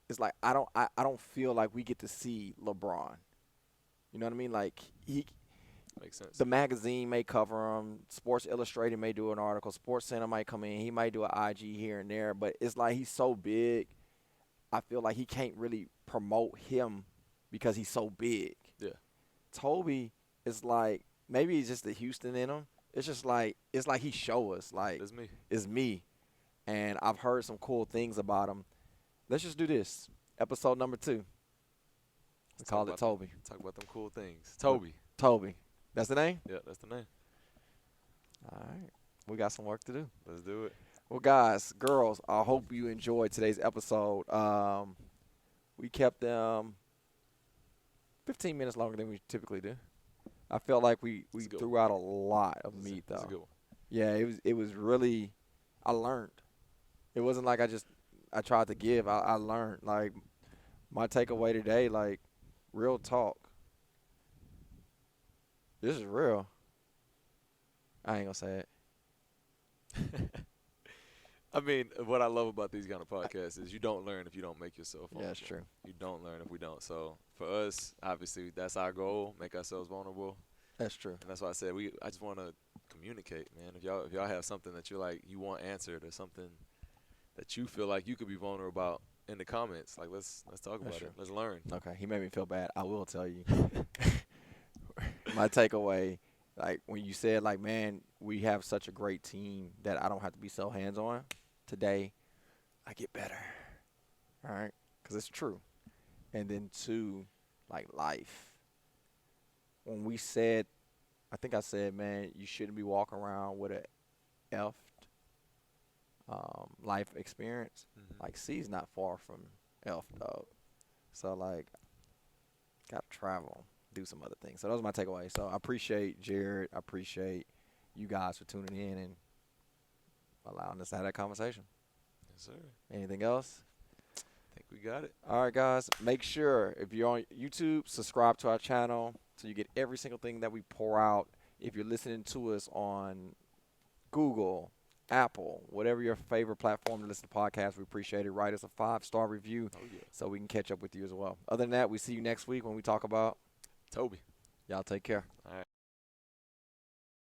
It's like I don't feel like we get to see LeBron. You know what I mean? Like makes sense. the magazine may cover him. Sports Illustrated may do an article. Sports Center might come in. He might do an IG here and there. But it's like he's so big. I feel like he can't really promote him because he's so big. Yeah. Toby is like, maybe it's just the Houston in him. It's just like, it's like he show us, like, It's me. it's me. And I've heard some cool things about him. Let's just do this. Episode number 2. Let's call it Toby. Talk about them cool things. Toby. Toby. That's the name? Yeah, that's the name. All right. We got some work to do. Let's do it. Well, guys, girls, I hope you enjoyed today's episode. We kept them 15 minutes longer than we typically do. I felt like we That's a good threw out a lot of meat, That's though. a good one. Yeah, it was really, I learned. It wasn't like I tried to give. I learned. Like, my takeaway today, like, real talk. This is real. I ain't gonna say it. I mean, what I love about these kind of podcasts is you don't learn if you don't make yourself vulnerable. Yeah, it's true. You don't learn if we don't. So for us, obviously, that's our goal: make ourselves vulnerable. That's true. And that's why I said I just want to communicate, man. If y'all have something that you like, you want answered, or something that you feel like you could be vulnerable about in the comments, like let's talk about true. it. Let's learn. Okay, he made me feel bad. I will tell you. My takeaway, like, when you said, like, man, we have such a great team that I don't have to be so hands-on. Today, I get better. All right? Because it's true. And then 2, like, life. When we said, I think I said, man, you shouldn't be walking around with a effed life experience. Mhm. Like, C's not far from effed up. So, like, got to travel, do some other things. So that was my takeaway. So I appreciate Jared. I appreciate you guys for tuning in and allowing us to have that conversation. Yes, sir. Anything else? I think we got it. All right, guys. Make sure, if you're on YouTube, subscribe to our channel so you get every single thing that we pour out. If you're listening to us on Google, Apple, whatever your favorite platform to listen to podcasts, we appreciate it. Write us a 5-star review Oh yeah. so we can catch up with you as well. Other than that, we see you next week when we talk about Toby. y'all take care. All right.